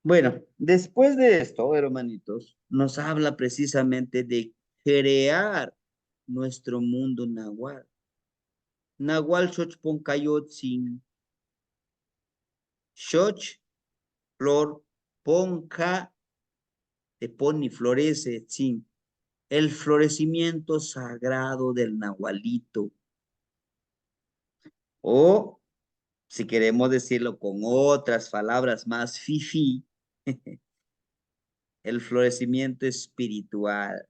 Speaker 1: Bueno, después de esto, hermanitos, nos habla precisamente de crear nuestro mundo nahual. Nahual Xochponcayotzin, Xoch, flor, ponca, te pone, florece, tzin, el florecimiento sagrado del nahualito. O, si queremos decirlo con otras palabras más fifi, el florecimiento espiritual.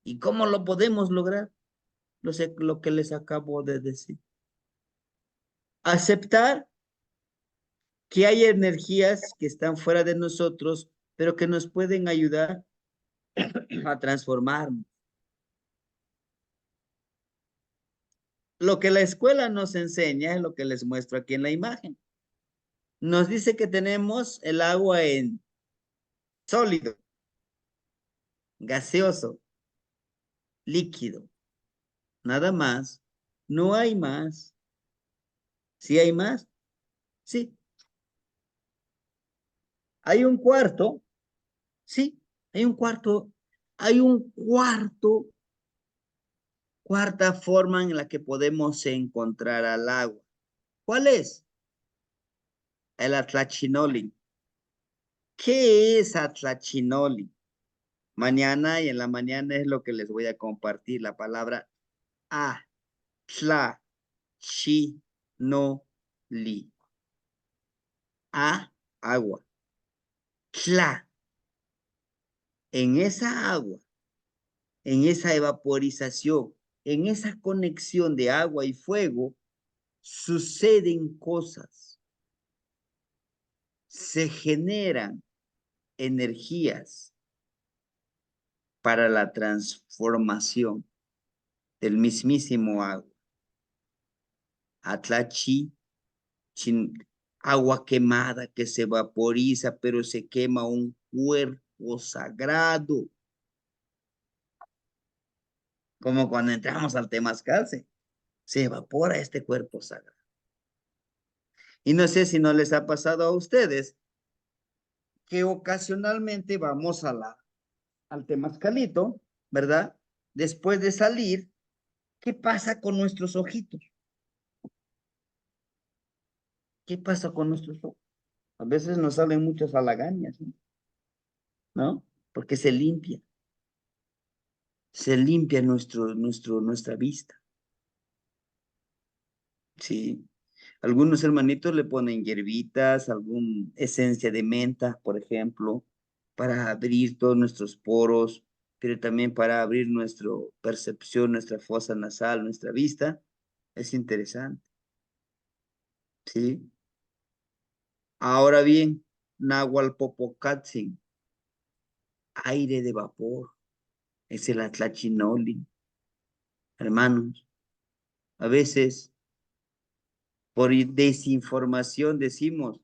Speaker 1: ¿Y cómo lo podemos lograr? Lo que les acabo de decir. Aceptar que hay energías que están fuera de nosotros, pero que nos pueden ayudar a transformarnos. Lo que la escuela nos enseña es lo que les muestro aquí en la imagen. Nos dice que tenemos el agua en sólido, gaseoso, líquido. Nada más. No hay más. ¿Sí hay más? Sí. Hay un cuarto. Sí, hay un cuarto. Hay un cuarta forma en la que podemos encontrar al agua. ¿Cuál es? El atlachinoli. ¿Qué es atlachinoli? Mañana y en la mañana es lo que les voy a compartir, la palabra atlachinoli. A, agua. Tla, en esa agua, en esa evaporización, en esa conexión de agua y fuego, suceden cosas, se generan energías para la transformación del mismísimo agua. Atlachi, agua quemada que se vaporiza, pero se quema un cuerpo sagrado. Como cuando entramos al Temazcal, se evapora este cuerpo sagrado. Y no sé si no les ha pasado a ustedes que ocasionalmente vamos al Temazcalito, ¿verdad? Después de salir, ¿qué pasa con nuestros ojitos? ¿Qué pasa con nuestros ojos? A veces nos salen muchas halagañas, ¿no? Porque se limpia nuestra vista, ¿sí? Algunos hermanitos le ponen hierbitas, algún esencia de menta, por ejemplo, para abrir todos nuestros poros, pero también para abrir nuestra percepción, nuestra fosa nasal, nuestra vista. Es interesante, ¿sí? Ahora bien, Nahualpopocatzin, aire de vapor, es el atlachinoli. Hermanos, a veces por desinformación decimos,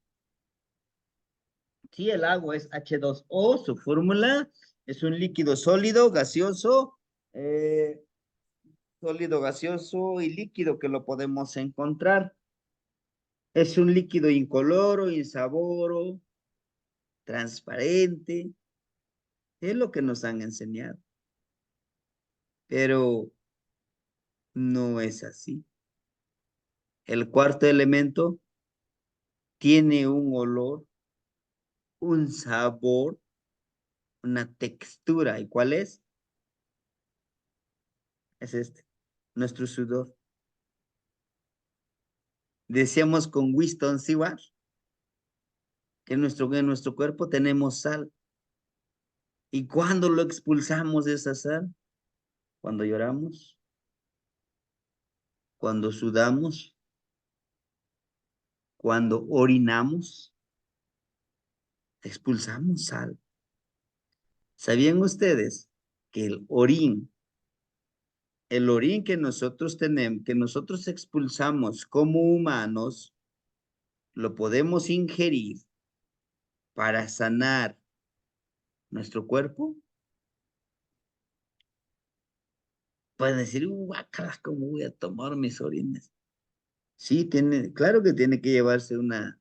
Speaker 1: sí, el agua es H2O, su fórmula es un líquido eh, sólido, gaseoso y líquido que lo podemos encontrar. Es un líquido incoloro, insaboro, transparente. Es lo que nos han enseñado. Pero no es así. El cuarto elemento tiene un olor, un sabor, una textura. ¿Y cuál es? Es este, nuestro sudor. Decíamos con Winston Stewart que en nuestro cuerpo tenemos sal. ¿Y cuándo lo expulsamos de esa sal? Cuando lloramos, cuando sudamos, cuando orinamos, expulsamos sal. ¿Sabían ustedes que el orín que nosotros tenemos, que nosotros expulsamos como humanos, lo podemos ingerir para sanar nuestro cuerpo? Pueden decir, guácala, ¿cómo voy a tomar mis orines? Sí, claro que tiene que llevarse una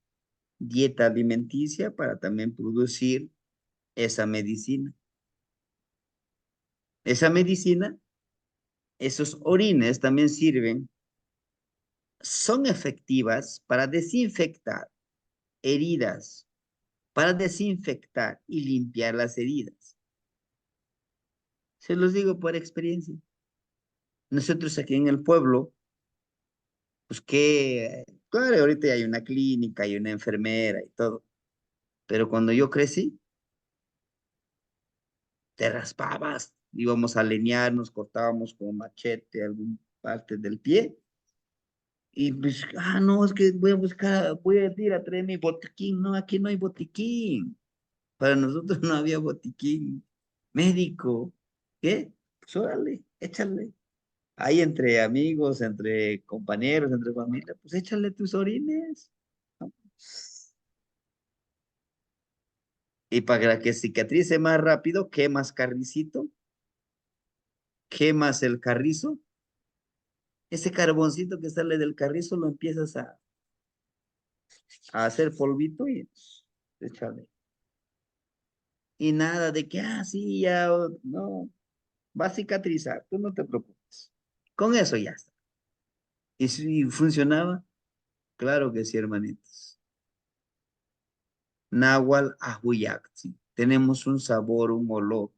Speaker 1: dieta alimenticia para también producir esa medicina. Esa medicina, esos orines también sirven, son efectivas para desinfectar heridas, para desinfectar y limpiar las heridas. Se los digo por experiencia. Nosotros aquí en el pueblo, pues claro, ahorita ya hay una clínica, hay una enfermera y todo, pero cuando yo crecí, te raspabas, íbamos a leñar, nos cortábamos con machete alguna parte del pie, y pues, no, es que voy a buscar, voy a ir a traer mi botiquín. No, aquí no hay botiquín. Para nosotros no había botiquín médico. ¿Qué? Pues órale, échale. Ahí entre amigos, entre compañeros, entre familia, pues échale tus orines. ¿No? Y para que cicatrice más rápido, quemas carricito, quemas el carrizo. Ese carboncito que sale del carrizo lo empiezas a hacer polvito y échale. Y nada de que, sí, ya, no, va a cicatrizar, tú no te preocupes. Con eso ya está. ¿Y si funcionaba? Claro que sí, hermanitos. Nahual Ahuyac, tenemos un sabor, un olor.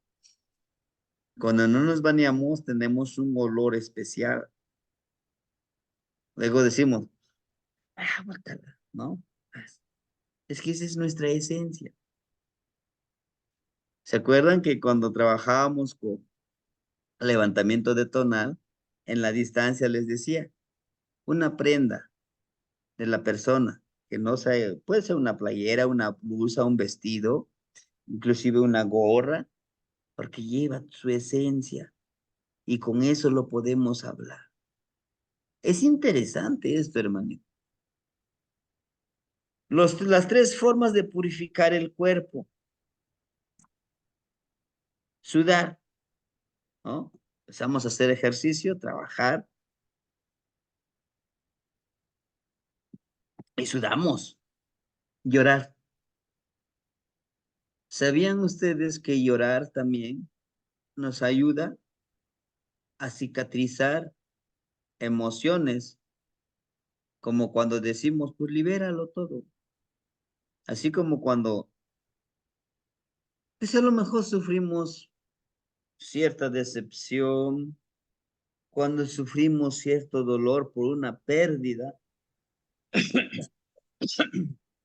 Speaker 1: Cuando no nos bañamos, tenemos un olor especial. Luego decimos, guácala, ¿no? Es que esa es nuestra esencia. ¿Se acuerdan que cuando trabajábamos con levantamiento de tonal, en la distancia les decía, una prenda de la persona, que no sea, puede ser una playera, una blusa, un vestido, inclusive una gorra, porque lleva su esencia y con eso lo podemos hablar. Es interesante esto, hermanito. Las tres formas de purificar el cuerpo. Sudar, ¿no? Empezamos a hacer ejercicio, trabajar y sudamos. Llorar. ¿Sabían ustedes que llorar también nos ayuda a cicatrizar emociones? Como cuando decimos, pues libéralo todo. Así como cuando, pues a lo mejor sufrimos cierta decepción, cuando sufrimos cierto dolor por una pérdida,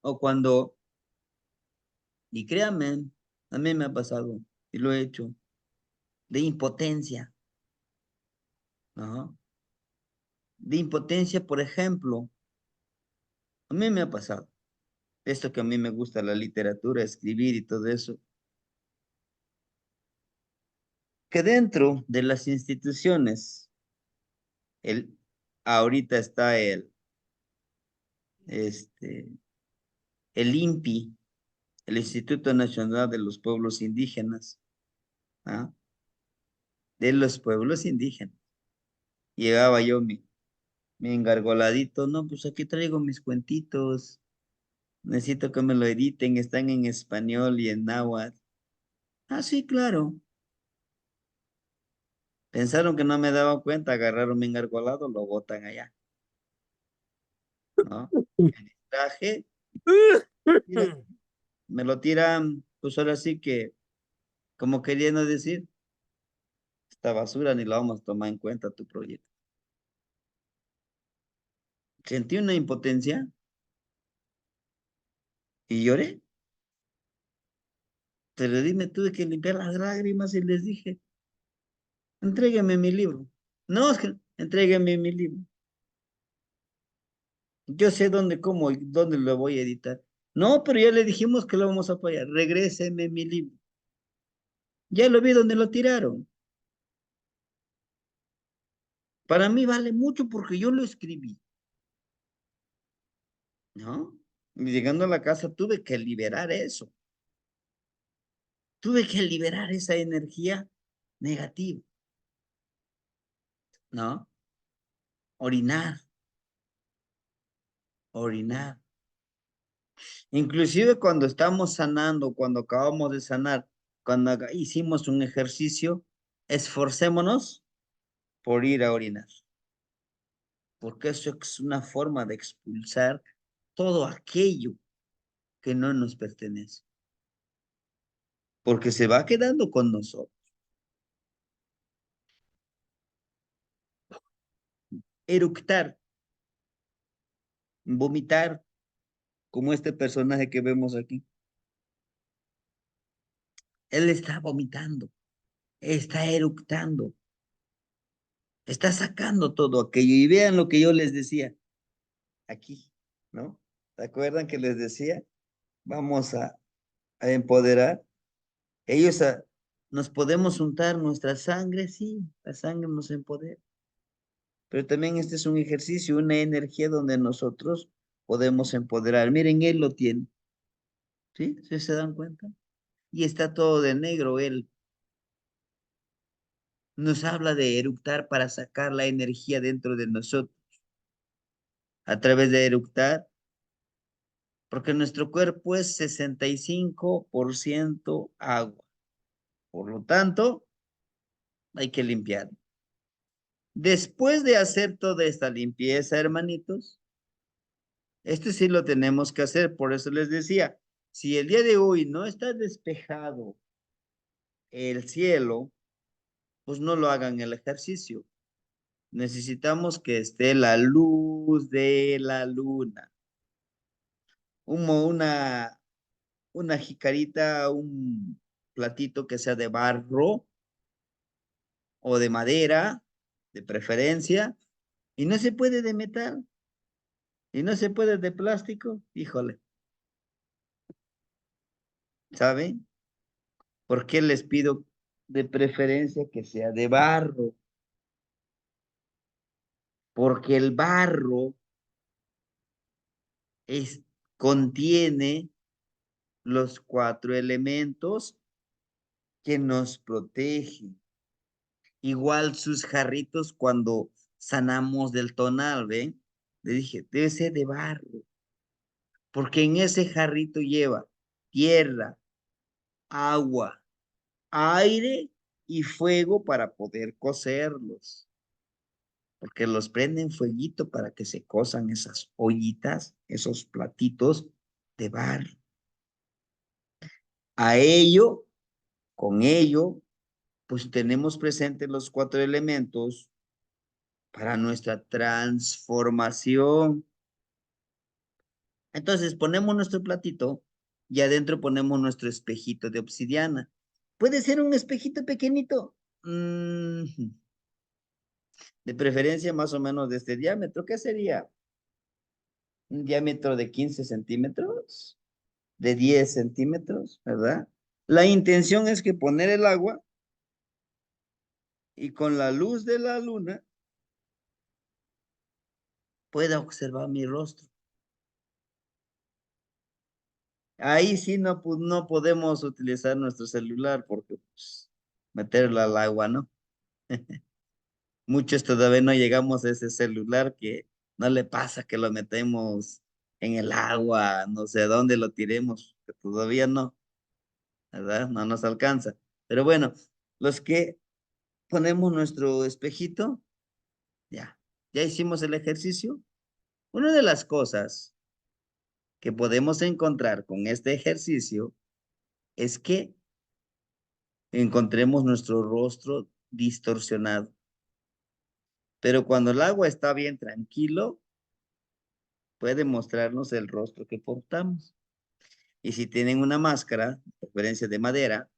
Speaker 1: o cuando, y créanme, a mí me ha pasado, y lo he hecho, de impotencia, ¿no? De impotencia, por ejemplo, a mí me ha pasado, esto que a mí me gusta la literatura, escribir y todo eso, que dentro de las instituciones, el, ahorita está este, el INPI, el Instituto Nacional de los Pueblos Indígenas, ¿ah? De los pueblos indígenas. Llegaba yo mi engargoladito, no, pues aquí traigo mis cuentitos, Necesito que me lo editen, están en español y en náhuatl. Ah, sí, claro. Pensaron que no me daba cuenta, agarraron mi engargolado, lo botan allá, ¿no? Me distraje, mira, me lo tiran, pues ahora sí que, como queriendo decir, esta basura ni la vamos a tomar en cuenta tu proyecto. Sentí una impotencia y lloré. Pero dime, tuve que limpiar las lágrimas y les dije, entrégueme mi libro. No, es que entrégueme mi libro. Yo sé dónde, cómo y dónde lo voy a editar. No, pero ya le dijimos que lo vamos a apoyar. Regréseme mi libro. Ya lo vi donde lo tiraron. Para mí vale mucho porque yo lo escribí, ¿no? Y llegando a la casa tuve que liberar eso. Tuve que liberar esa energía negativa, ¿no? Orinar, orinar. Inclusive cuando estamos sanando, cuando acabamos de sanar, cuando hicimos un ejercicio, esforcémonos por ir a orinar, porque eso es una forma de expulsar todo aquello que no nos pertenece, porque se va quedando con nosotros. Eructar, vomitar, como este personaje que vemos aquí. Él está vomitando, está eructando, está sacando todo aquello. Y vean lo que yo les decía aquí, ¿no? ¿Se acuerdan que les decía? Vamos a empoderar. Ellos nos podemos untar nuestra sangre, sí, la sangre nos empodera. Pero también este es un ejercicio, una energía donde nosotros podemos empoderar. Miren, él lo tiene, ¿sí? ¿Sí se dan cuenta? Y está todo de negro, él. Nos habla de eructar para sacar la energía dentro de nosotros. A través de eructar, porque nuestro cuerpo es 65% agua. Por lo tanto, hay que limpiar. Después de hacer toda esta limpieza, hermanitos, esto sí lo tenemos que hacer. Por eso les decía, si el día de hoy no está despejado el cielo, pues no lo hagan el ejercicio. Necesitamos que esté la luz de la luna. Una jicarita, un platito que sea de barro o de madera, de preferencia, y no se puede de metal, y no se puede de plástico, híjole, ¿saben? ¿Por qué les pido de preferencia que sea de barro? Porque el barro es, contiene los 4 elementos que nos protegen. Igual sus jarritos cuando sanamos del tonal, ¿ven? Le dije, debe ser de barro, porque en ese jarrito lleva tierra, agua, aire y fuego para poder cocerlos, porque los prenden fueguito para que se cosan esas ollitas, esos platitos de barro. A ello, con ello, pues tenemos presentes los 4 elementos para nuestra transformación. Entonces ponemos nuestro platito y adentro ponemos nuestro espejito de obsidiana. Puede ser un espejito pequeñito, de preferencia más o menos de este diámetro. ¿Qué sería? Un diámetro de 15 centímetros, de 10 centímetros, ¿verdad? La intención es que poner el agua y con la luz de la luna pueda observar mi rostro. Ahí sí no podemos utilizar nuestro celular porque pues, meterlo al agua, ¿no? Muchos todavía no llegamos a ese celular que no le pasa que lo metemos en el agua, no sé dónde lo tiremos, que todavía no, ¿verdad? No nos alcanza. Pero bueno, los que ponemos nuestro espejito, ya hicimos el ejercicio. Una de las cosas que podemos encontrar con este ejercicio es que encontremos nuestro rostro distorsionado. Pero cuando el agua está bien tranquilo, puede mostrarnos el rostro que portamos. Y si tienen una máscara, de preferencia de madera,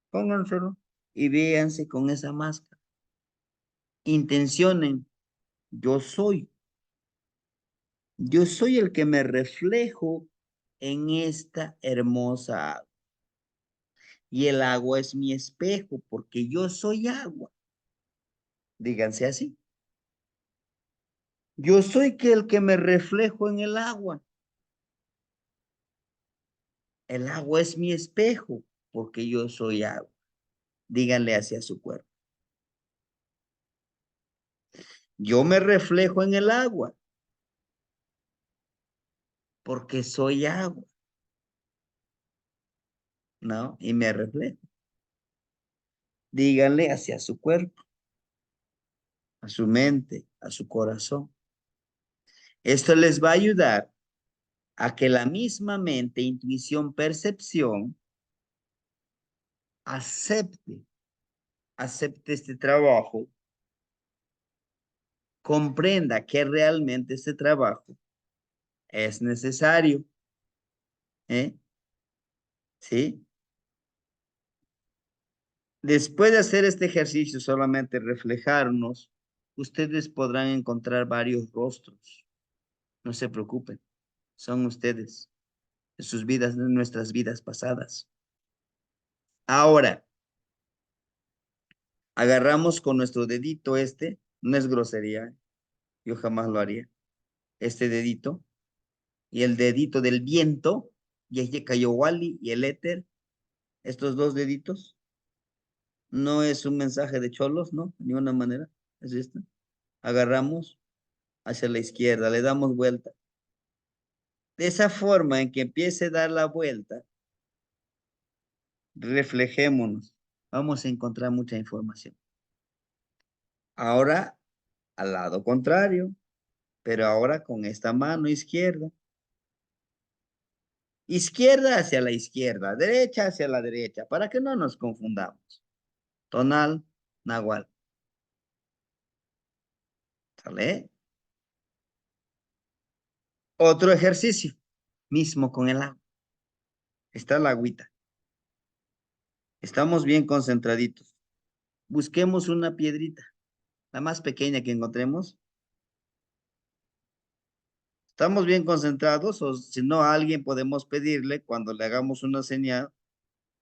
Speaker 1: pónganselo y véanse con esa máscara. Intencionen, yo soy. Yo soy el que me reflejo en esta hermosa agua. Y el agua es mi espejo porque yo soy agua. Díganse así. Yo soy el que me reflejo en el agua. El agua es mi espejo porque yo soy agua. Díganle hacia su cuerpo. Yo me reflejo en el agua porque soy agua, ¿no? Y me reflejo. Díganle hacia su cuerpo, a su mente, a su corazón. Esto les va a ayudar a que la misma mente, intuición, percepción, acepte este trabajo, comprenda que realmente este trabajo es necesario, ¿eh? ¿Sí? Después de hacer este ejercicio, solamente reflejarnos, ustedes podrán encontrar varios rostros. No se preocupen, son ustedes, de sus vidas, de nuestras vidas pasadas. Ahora, agarramos con nuestro dedito este, no es grosería, yo jamás lo haría, este dedito, y el dedito del viento, y allí cayó Wally y el éter, estos dos deditos, no es un mensaje de cholos, ¿no? De ninguna manera, es esto. Agarramos hacia la izquierda, le damos vuelta. De esa forma en que empiece a dar la vuelta, reflejémonos. Vamos a encontrar mucha información. Ahora, al lado contrario, pero ahora con esta mano izquierda. Izquierda hacia la izquierda, derecha hacia la derecha, para que no nos confundamos. Tonal, nahual. ¿Sale? Otro ejercicio, mismo con el agua. Está la agüita. Estamos bien concentraditos. Busquemos una piedrita, la más pequeña que encontremos. Estamos bien concentrados o si no a alguien podemos pedirle cuando le hagamos una señal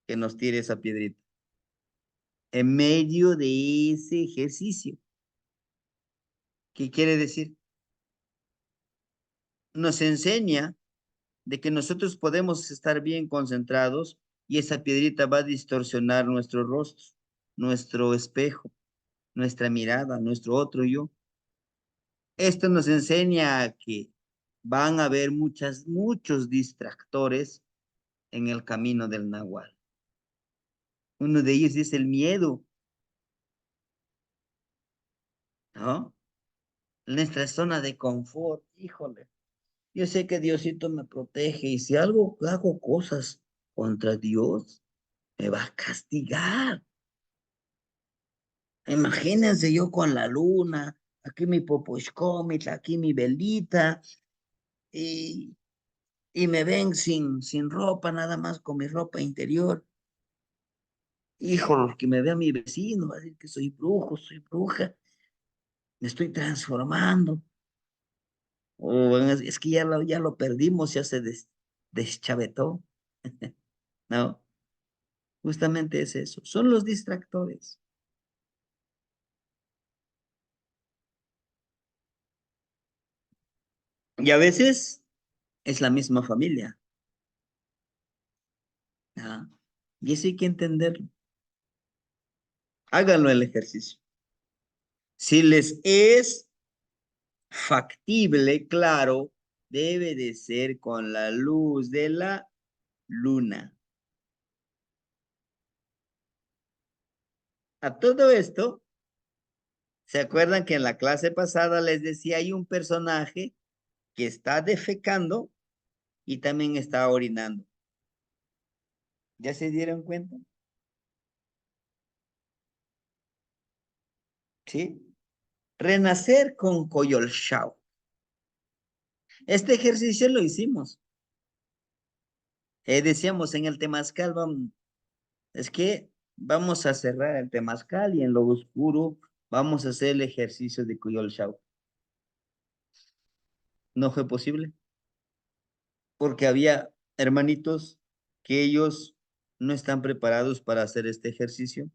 Speaker 1: que nos tire esa piedrita. En medio de ese ejercicio. ¿Qué quiere decir? Nos enseña de que nosotros podemos estar bien concentrados y esa piedrita va a distorsionar nuestro rostro, nuestro espejo, nuestra mirada, nuestro otro yo. Esto nos enseña que van a haber muchos distractores en el camino del Nahual. Uno de ellos es el miedo, ¿no? Nuestra zona de confort, híjole. Yo sé que Diosito me protege y si algo hago cosas contra Dios, me va a castigar. Imagínense yo con la luna, aquí mi poposhkomit, aquí mi velita, y, y me ven sin ropa, nada más con mi ropa interior. Híjole, que me vea mi vecino, va a decir que soy brujo, soy bruja, me estoy transformando. O es que ya lo perdimos, ya se deschavetó. No, justamente es eso, son los distractores. Y a veces es la misma familia. ¿Ah? Y eso hay que entenderlo. Háganlo el ejercicio. Si les es factible, claro, debe de ser con la luz de la luna. A todo esto, ¿se acuerdan que en la clase pasada les decía hay un personaje que está defecando y también está orinando? ¿Ya se dieron cuenta? ¿Sí? Renacer con Coyolxau. Este ejercicio lo hicimos. Decíamos en el temazcal, es que vamos a cerrar el temazcal y en lo oscuro vamos a hacer el ejercicio de Coyolxau. No fue posible porque había hermanitos que ellos no están preparados para hacer este ejercicio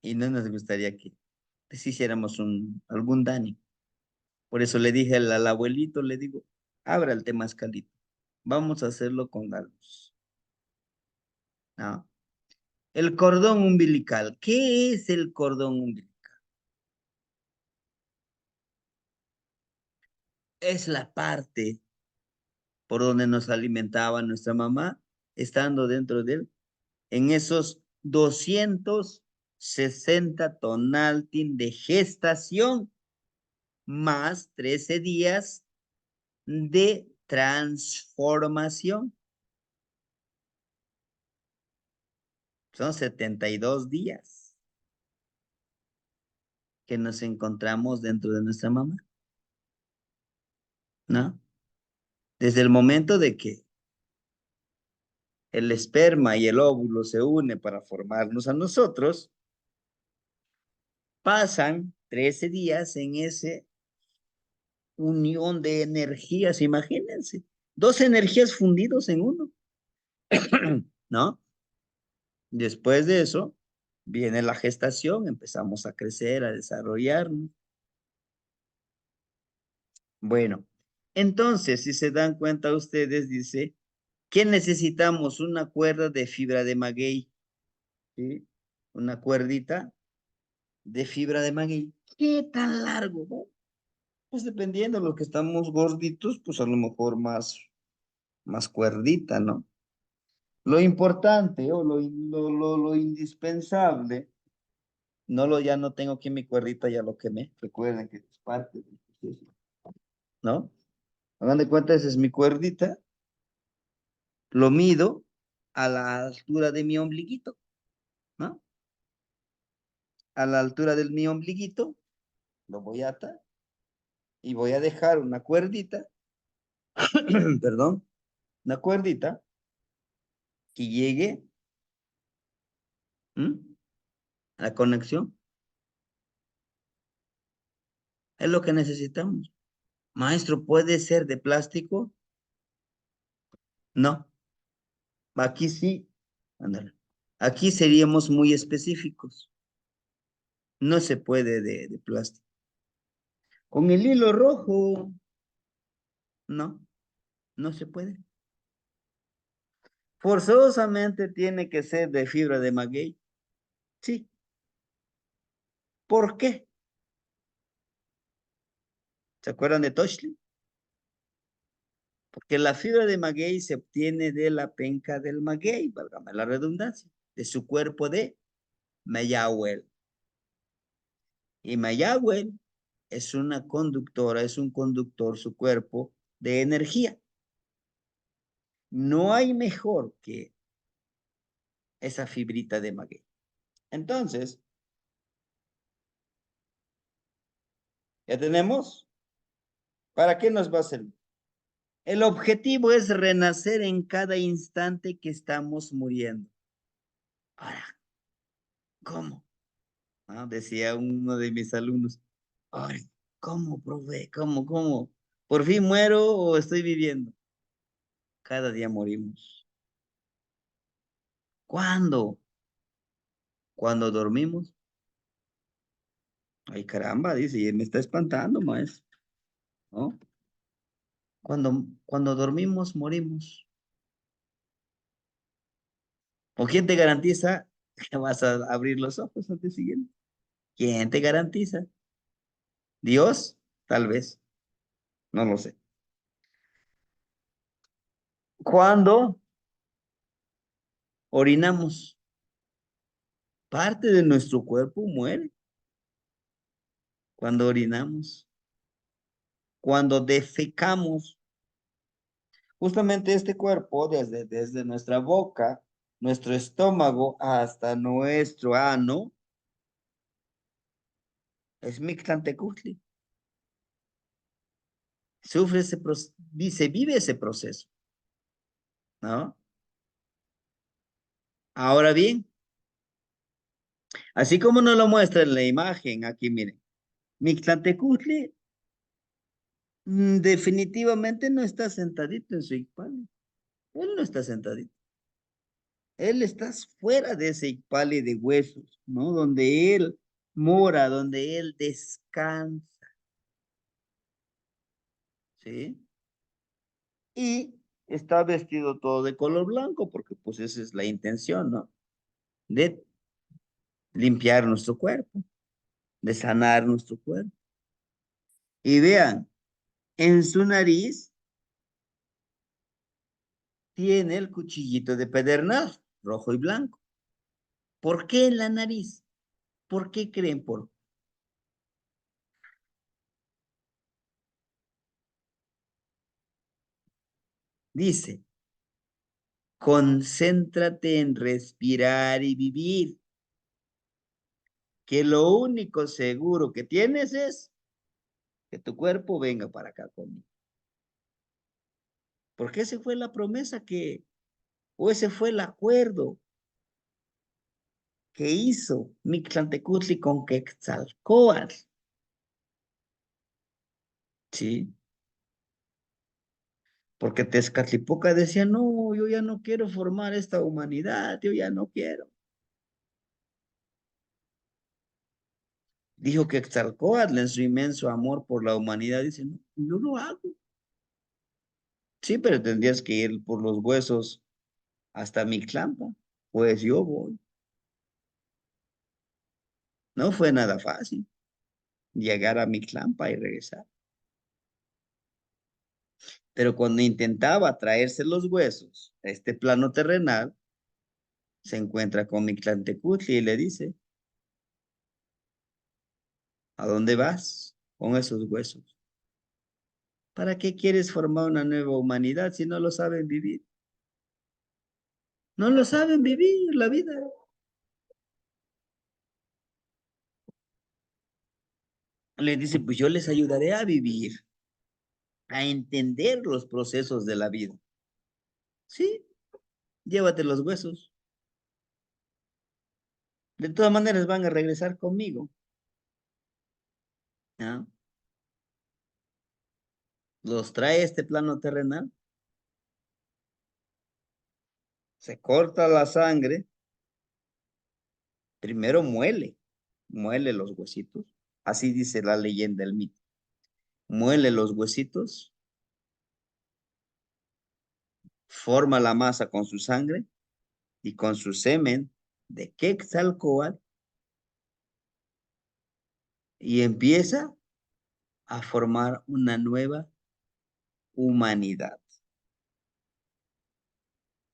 Speaker 1: y no nos gustaría que les hiciéramos algún daño. Por eso le dije al abuelito, le digo, abra el temazcalito, vamos a hacerlo con la luz. ¿No? El cordón umbilical. ¿Qué es el cordón umbilical? Es la parte por donde nos alimentaba nuestra mamá, estando dentro de él, en esos 260 tonaltin de gestación, más 13 días de transformación. Son 72 días que nos encontramos dentro de nuestra mamá, ¿no? Desde el momento de que el esperma y el óvulo se unen para formarnos a nosotros, pasan 13 días en ese unión de energías, imagínense, dos energías fundidos en uno, ¿no? Después de eso, viene la gestación, empezamos a crecer, a desarrollarnos. Bueno, entonces, si se dan cuenta ustedes, dice, ¿qué necesitamos? Una cuerda de fibra de maguey, ¿sí? Una cuerdita de fibra de maguey. ¿Qué tan largo, no? Pues dependiendo de lo que estamos gorditos, pues a lo mejor más cuerdita, ¿no? Lo importante o lo indispensable, ya no tengo aquí mi cuerdita, ya lo quemé. Recuerden que es parte del proceso, ¿no? Hagan de cuenta, esa es mi cuerdita. Lo mido a la altura de mi ombliguito, ¿no? A la altura de mi ombliguito, lo voy a atar y voy a dejar una cuerdita, perdón, una cuerdita que llegue, ¿m?, a la conexión. Es lo que necesitamos. Maestro, ¿puede ser de plástico? No. Aquí sí. Ándale. Aquí seríamos muy específicos. No se puede de plástico. Con el hilo rojo, no, no se puede. Forzosamente tiene que ser de fibra de maguey. Sí. ¿Por qué? ¿Se acuerdan de Toshli? Porque la fibra de maguey se obtiene de la penca del maguey, válgame la redundancia, de su cuerpo de Mayahuel. Y Mayahuel es una conductora, es un conductor, su cuerpo, de energía. No hay mejor que esa fibrita de maguey. Entonces, ya tenemos. ¿Para qué nos va a servir? El objetivo es renacer en cada instante que estamos muriendo. Ahora, ¿cómo? Ah, decía uno de mis alumnos. Ahora, ¿cómo, profe? ¿Cómo? ¿Por fin muero o estoy viviendo? Cada día morimos. ¿Cuándo? Cuando dormimos. Ay, caramba, dice, y me está espantando, maestro, ¿no? Cuando dormimos, morimos. ¿O quién te garantiza que vas a abrir los ojos al día siguiente? ¿Quién te garantiza? ¿Dios? Tal vez. No lo sé. Cuando orinamos, parte de nuestro cuerpo muere cuando orinamos. Cuando defecamos, justamente este cuerpo, desde nuestra boca, nuestro estómago, hasta nuestro ano, es Mictlantecutli. Se vive ese proceso, ¿no? Ahora bien, así como nos lo muestra en la imagen, aquí miren, Mictlantecutli definitivamente no está sentadito en su Icpali. Él no está sentadito. Él está fuera de ese Icpali de huesos, ¿no? Donde él mora, donde él descansa, ¿sí? Y está vestido todo de color blanco, porque pues esa es la intención, ¿no? De limpiar nuestro cuerpo, de sanar nuestro cuerpo. Y vean, en su nariz tiene el cuchillito de pedernal, rojo y blanco. ¿Por qué en la nariz? ¿Por qué creen? Dice, concéntrate en respirar y vivir, que lo único seguro que tienes es que tu cuerpo venga para acá conmigo. Porque esa fue la promesa o ese fue el acuerdo que hizo Mictlantecutli con Quetzalcóatl, ¿sí? Porque Tezcatlipoca decía, no, yo ya no quiero formar esta humanidad, yo ya no quiero. Dijo Quetzalcóatl en su inmenso amor por la humanidad, dice, no, yo lo hago. Sí, pero tendrías que ir por los huesos hasta Mictlampa. Pues yo voy. No fue nada fácil llegar a Mictlampa y regresar. Pero cuando intentaba traerse los huesos a este plano terrenal, se encuentra con Mictlantecutli y le dice, ¿a dónde vas con esos huesos? ¿Para qué quieres formar una nueva humanidad si no lo saben vivir? No lo saben vivir la vida. Le dice, pues yo les ayudaré a vivir, a entender los procesos de la vida. Sí, llévate los huesos. De todas maneras van a regresar conmigo. ¿Ah? Los trae a este plano terrenal, se corta la sangre, primero muele los huesitos. Así dice la leyenda, el mito. Muele los huesitos, forma la masa con su sangre y con su semen de Quetzalcóatl y empieza a formar una nueva humanidad.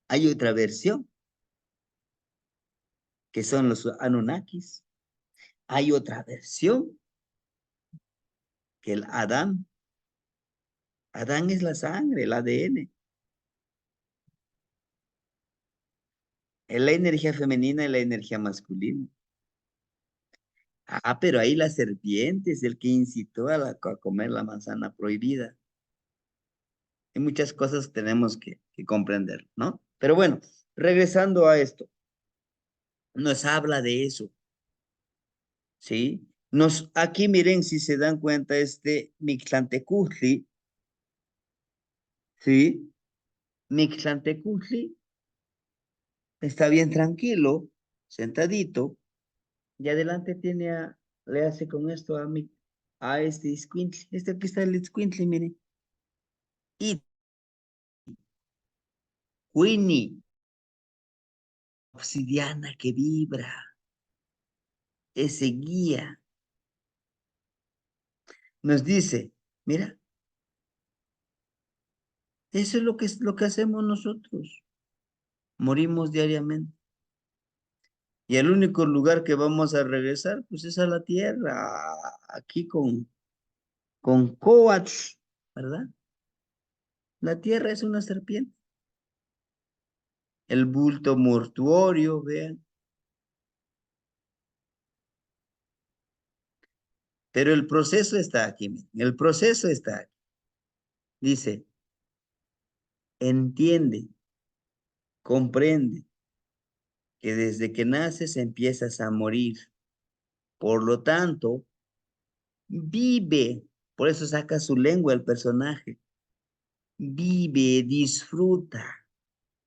Speaker 1: Hay otra versión, que son los Anunnakis. Hay otra versión, que el Adán. Adán es la sangre, el ADN. Es la energía femenina y la energía masculina. Ah, pero ahí la serpiente es el que incitó a comer la manzana prohibida. Hay muchas cosas que tenemos que comprender, ¿no? Pero bueno, regresando a esto, nos habla de eso, ¿sí? Aquí miren, si se dan cuenta, este Mictlantecutli, ¿sí? Mictlantecutli está bien tranquilo, sentadito, y adelante le hace con esto a este escuincle. Este aquí está el escuincle, miren. Y Winnie, obsidiana que vibra, ese guía, nos dice, mira, Eso es lo que hacemos nosotros. Morimos diariamente. Y el único lugar que vamos a regresar, pues es a la tierra, aquí con Coatl, ¿verdad? La tierra es una serpiente. El bulto mortuorio, vean. Pero el proceso está aquí, miren, el proceso está aquí. Dice, entiende, comprende que desde que naces empiezas a morir. Por lo tanto, vive. Por eso saca su lengua el personaje. Vive, disfruta,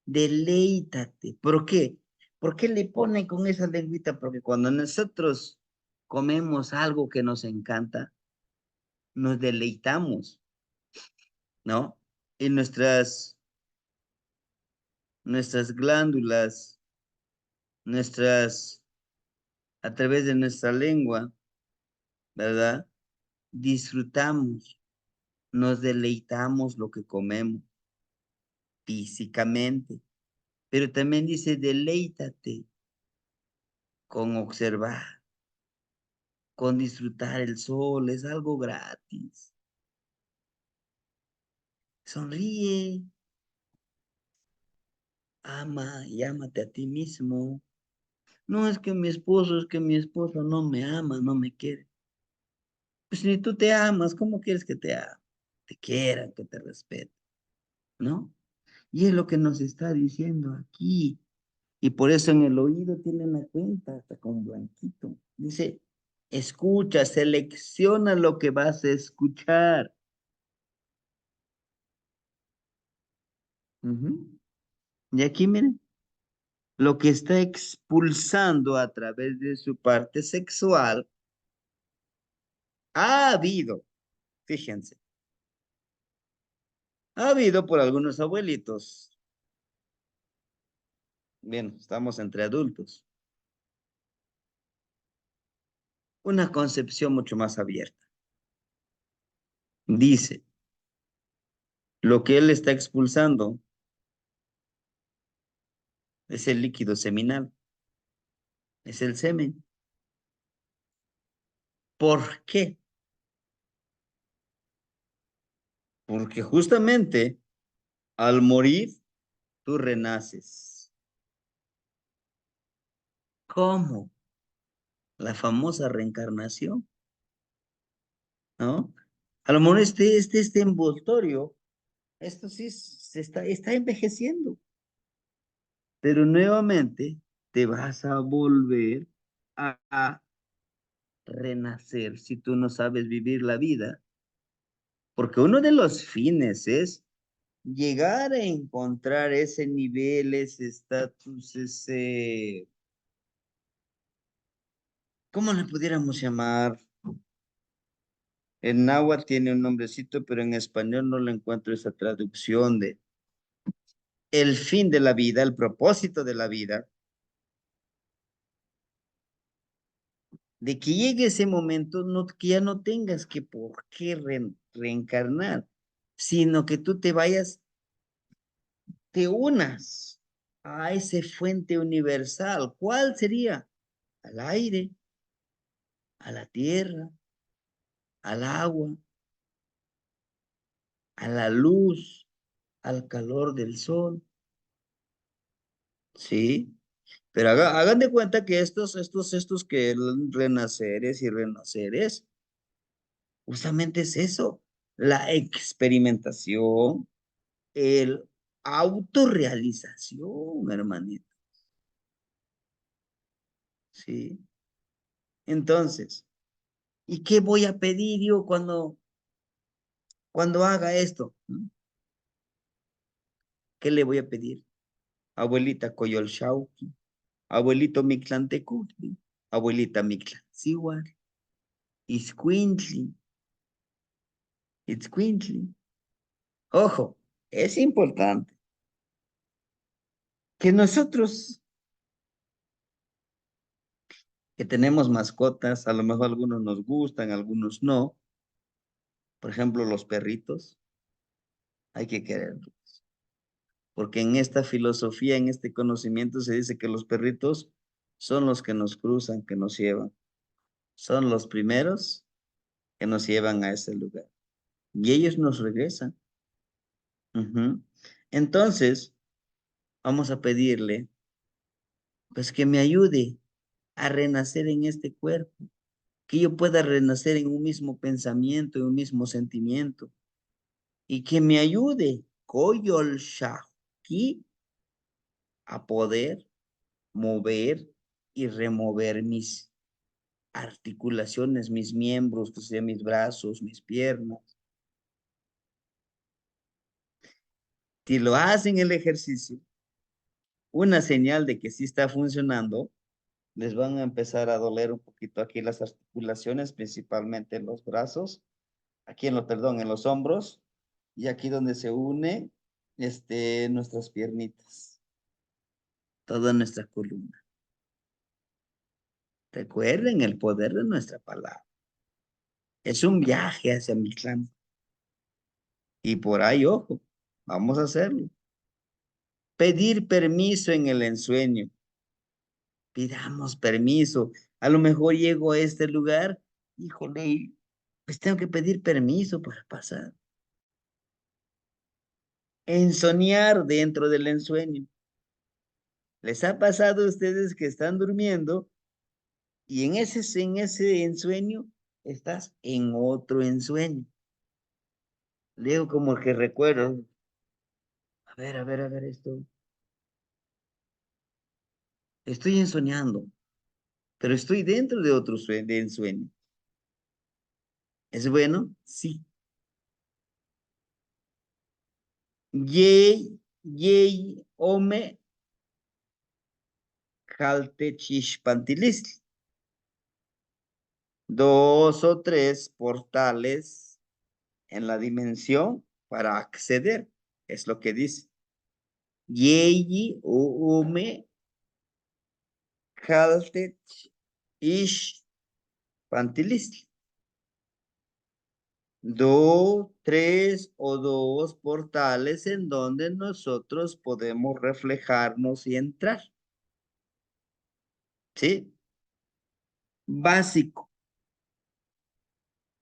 Speaker 1: deleítate. ¿Por qué? ¿Por qué le pone con esa lengüita? Porque cuando nosotros comemos algo que nos encanta, nos deleitamos, ¿no? Y nuestras glándulas, a través de nuestra lengua, ¿verdad? Disfrutamos, nos deleitamos lo que comemos físicamente, pero también dice, deleítate con observar, con disfrutar el sol, es algo gratis. Sonríe, ama y ámate a ti mismo. No es que mi esposo no me ama, no me quiere. Pues ni tú te amas, ¿cómo quieres que te ame? Te quieran, que te respeten, ¿no? Y es lo que nos está diciendo aquí. Y por eso en el oído tienen la cuenta, hasta con blanquito. Dice, escucha, selecciona lo que vas a escuchar. Ujú. Y aquí miren, lo que está expulsando a través de su parte sexual ha habido, fíjense, ha habido por algunos abuelitos. Bien, estamos entre adultos. Una concepción mucho más abierta. Dice, lo que él está expulsando es el líquido seminal, es el semen. ¿Por qué? Porque justamente al morir, tú renaces. ¿Cómo? La famosa reencarnación, ¿no? A lo mejor este envoltorio, esto sí está envejeciendo, pero nuevamente te vas a volver a renacer si tú no sabes vivir la vida, porque uno de los fines es llegar a encontrar ese nivel, ese estatus, ¿cómo le pudiéramos llamar? En náhuatl tiene un nombrecito, pero en español no le encuentro esa traducción de el fin de la vida, el propósito de la vida, de que llegue ese momento, no, que ya no tengas que por qué reencarnar, sino que tú te vayas, te unas a ese fuente universal. ¿Cuál sería? Al aire, a la tierra, al agua, a la luz, al calor del sol, ¿sí? Pero hagan de cuenta que estos que renaceres y renaceres, justamente es eso, la experimentación, el autorrealización, hermanito, ¿sí? Entonces, ¿y qué voy a pedir yo cuando haga esto? ¿Mm? ¿Qué le voy a pedir? Abuelita Coyolxauhqui, abuelito Mictlantecutli, abuelita Mictlancihuatl, Iscuintli, Itzcuintli. Ojo, es importante que nosotros que tenemos mascotas, a lo mejor algunos nos gustan, algunos no, por ejemplo, los perritos, Hay que quererlos. Porque en esta filosofía, en este conocimiento se dice que los perritos son los que nos cruzan, que nos llevan. Son los primeros que nos llevan a ese lugar. Y ellos nos regresan. Ujú. Entonces, vamos a pedirle, pues que me ayude a renacer en este cuerpo, que yo pueda renacer en un mismo pensamiento, en un mismo sentimiento, y que me ayude, Koyol Shaki, a poder mover y remover mis articulaciones, mis miembros, que sean mis brazos, mis piernas. Si lo hacen el ejercicio, una señal de que sí está funcionando, les van a empezar a doler un poquito aquí las articulaciones, principalmente en los brazos, aquí perdón, en los hombros, y aquí donde se une nuestras piernitas, toda nuestra columna. Recuerden el poder de nuestra palabra. Es un viaje hacia mi clan. Y por ahí, ojo, vamos a hacerlo. Pedir permiso en el ensueño. Pidamos permiso. A lo mejor llego a este lugar, híjole, pues tengo que pedir permiso para pasar. Ensoñar dentro del ensueño. ¿Les ha pasado a ustedes que están durmiendo y en ese ensueño estás en otro ensueño? Leo como que recuerdo. A ver esto. Estoy ensoñando, pero estoy dentro de otro de ensueño. ¿Es bueno? Sí. Yey, yey, ome, jalte chishpantilis. 2 o 3 portales en la dimensión para acceder. Es lo que dice. Yeyi, ume, jalte, ish, pantilis. 3 o 2 portales en donde nosotros podemos reflejarnos y entrar. ¿Sí? Básico.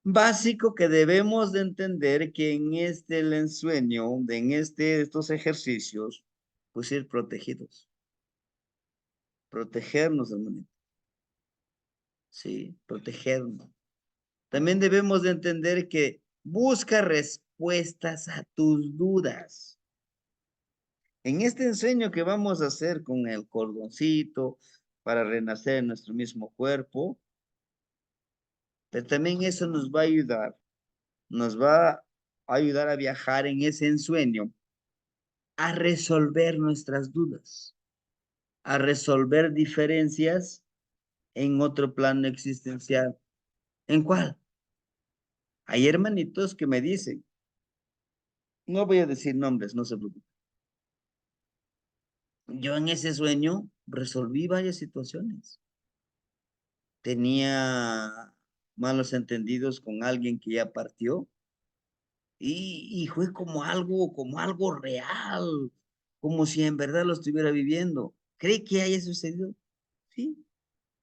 Speaker 1: Básico que debemos de entender que en el ensueño, en estos ejercicios, pues ir protegidos. Protegernos, hermanito. Sí, protegernos. También debemos de entender que busca respuestas a tus dudas. En este ensueño que vamos a hacer con el cordoncito para renacer en nuestro mismo cuerpo, pero también eso nos va a ayudar a viajar en ese ensueño, a resolver nuestras dudas, a resolver diferencias en otro plano existencial. ¿En cuál? Hay hermanitos que me dicen, no voy a decir nombres, no se preocupen. Yo en ese sueño resolví varias situaciones. Tenía malos entendidos con alguien que ya partió y fue como algo real, como si en verdad lo estuviera viviendo. ¿Cree que haya sucedido? Sí,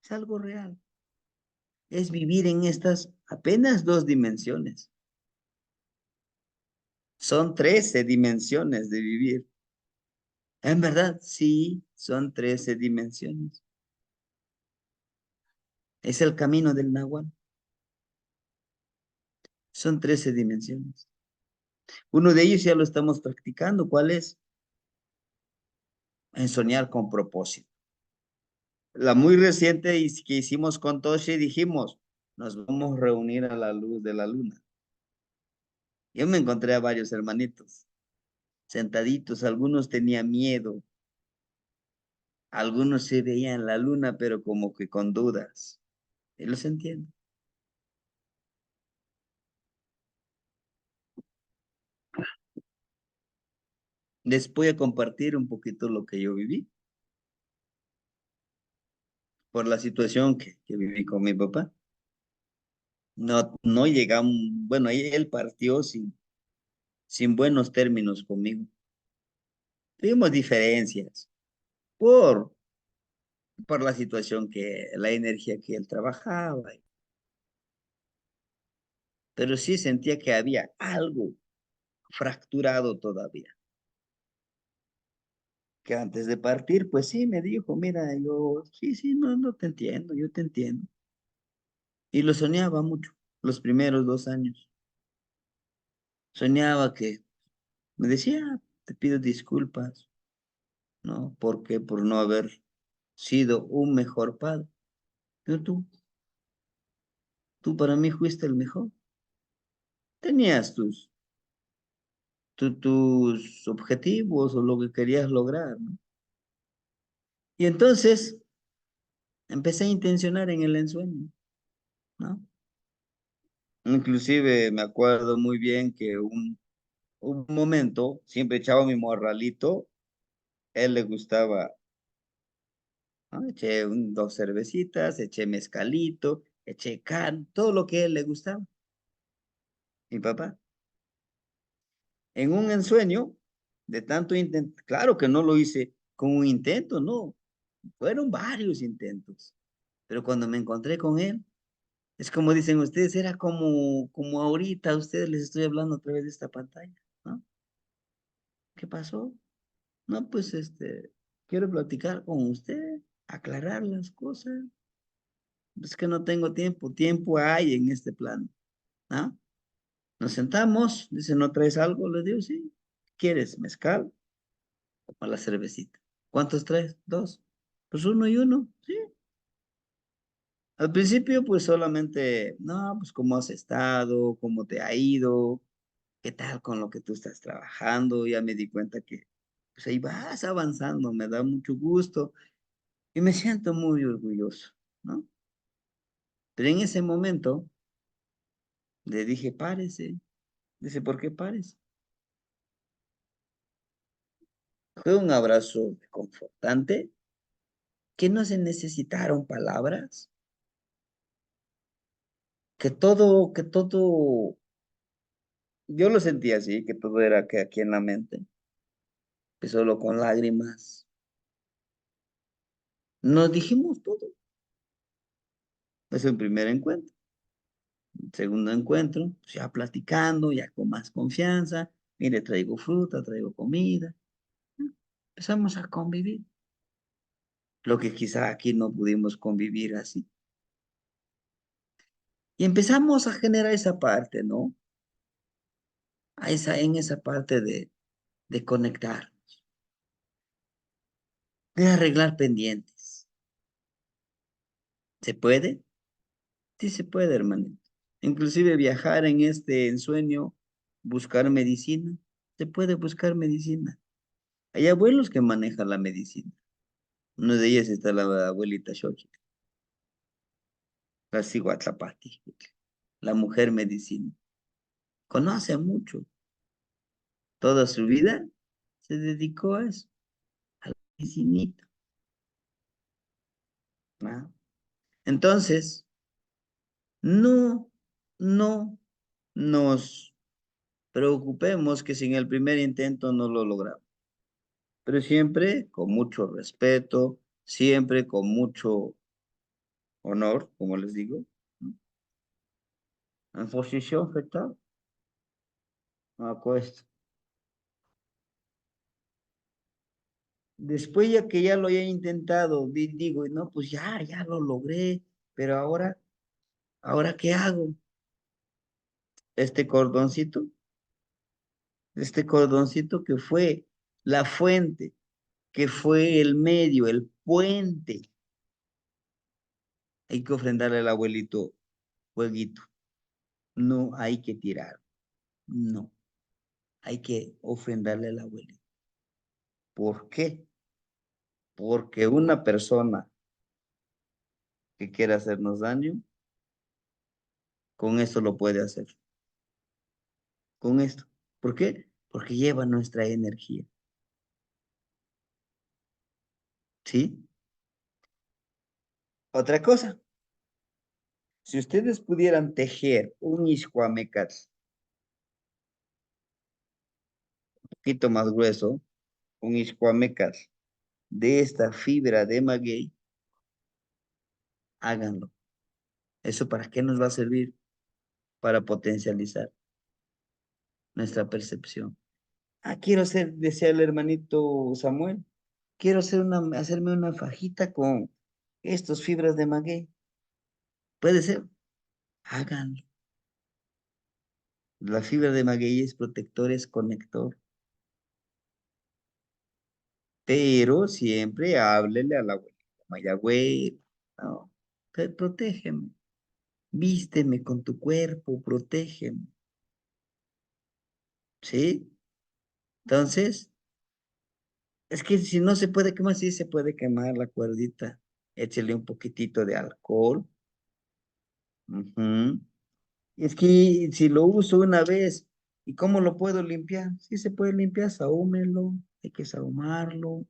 Speaker 1: es algo real. Es vivir en estas apenas 2 dimensiones. Son 13 dimensiones de vivir. En verdad, sí, son 13 dimensiones. Es el camino del Nahual. Son 13 dimensiones. Uno de ellos ya lo estamos practicando. ¿Cuál es? En soñar con propósito. La muy reciente que hicimos con Toshi, dijimos, nos vamos a reunir a la luz de la luna. Yo me encontré a varios hermanitos sentaditos, algunos tenían miedo, algunos se veían la luna, pero como que con dudas. Y los entiendo. Les voy a compartir un poquito lo que yo viví por la situación que viví con mi papá. No llegamos, bueno, él partió sin buenos términos conmigo. Tuvimos diferencias por, por la situación la energía que él trabajaba. Pero sí sentía que había algo fracturado todavía. Que antes de partir, pues sí, me dijo, mira, yo, sí, sí, no, no te entiendo, yo te entiendo. Y lo soñaba mucho, los primeros 2 años. Soñaba que me decía, te pido disculpas, ¿no? Porque por no haber sido un mejor padre. Pero tú para mí fuiste el mejor. Tenías tus objetivos o lo que querías lograr, ¿no? Y entonces empecé a intencionar en el ensueño, ¿no? Inclusive me acuerdo muy bien que un momento, siempre echaba mi morralito, él le gustaba, ¿no? Eché 2 cervecitas, eché mezcalito, eché can, todo lo que a él le gustaba, mi papá. En un ensueño, de tanto intento, claro que no lo hice con un intento, no, fueron varios intentos, pero cuando me encontré con él, es como dicen ustedes, era como ahorita a ustedes les estoy hablando a través de esta pantalla, ¿no? ¿Qué pasó? No, pues quiero platicar con usted, aclarar las cosas. Es que no tengo tiempo, tiempo hay en este plano, ¿ah? Nos sentamos, dice, ¿no traes algo? Le digo, sí. ¿Quieres mezcal o la cervecita? ¿Cuántos traes? 2. Pues uno y uno, sí. Al principio, pues solamente, no, pues cómo has estado, cómo te ha ido, qué tal con lo que tú estás trabajando. Ya me di cuenta que, pues ahí vas avanzando, me da mucho gusto y me siento muy orgulloso, ¿no? Pero en ese momento le dije, párese. Dice, ¿por qué párese? Fue un abrazo confortante, que no se necesitaron palabras, que todo, yo lo sentía así, que todo era que aquí en la mente, que solo con lágrimas. Nos dijimos todo. Es el primer encuentro. El segundo encuentro, pues ya platicando, ya con más confianza. Mire, traigo fruta, traigo comida. Empezamos a convivir. Lo que quizá aquí no pudimos convivir así. Y empezamos a generar esa parte, ¿no? En esa parte de conectar, de arreglar pendientes. ¿Se puede? Sí se puede, hermanito. Inclusive viajar en este ensueño, buscar medicina. Se puede buscar medicina. Hay abuelos que manejan la medicina. Uno de ellos está la abuelita Xochitl, la Ciguatlapati, la mujer medicina. Conoce mucho. Toda su vida se dedicó a eso, a la medicinita, ¿no? Entonces, no, no nos preocupemos que si en el primer intento no lo logramos, pero siempre con mucho respeto, siempre con mucho honor, como les digo, ¿no? En posición fetal, me acuesto. Después ya que ya lo haya intentado, digo, no, pues ya lo logré, pero ahora ¿qué hago? Este cordoncito, este cordoncito que fue la fuente, que fue el medio, el puente. Hay que ofrendarle al abuelito fueguito. No hay que tirar. No. Hay que ofrendarle al abuelito. ¿Por qué? Porque una persona que quiera hacernos daño, con esto lo puede hacer. Con esto. ¿Por qué? Porque lleva nuestra energía. ¿Sí? Otra cosa. Si ustedes pudieran tejer un ishuamecas poquito más grueso, un iscuamecas de esta fibra de maguey, háganlo. ¿Eso para qué nos va a servir? Para potencializar nuestra percepción. Ah, quiero ser, decía el hermanito Samuel, quiero hacerme una fajita con estos fibras de maguey. Puede ser, háganlo. La fibra de maguey es protector, es conector. Pero siempre háblele a la abuelita Mayagüe, no, protégeme, vísteme con tu cuerpo, protégeme, ¿sí? Entonces, es que si no se puede quemar, sí se puede quemar la cuerdita. Échele un poquitito de alcohol. Ujú. Es que si lo uso una vez, ¿y cómo lo puedo limpiar? Sí se puede limpiar, sahúmelo, hay que sahumarlo,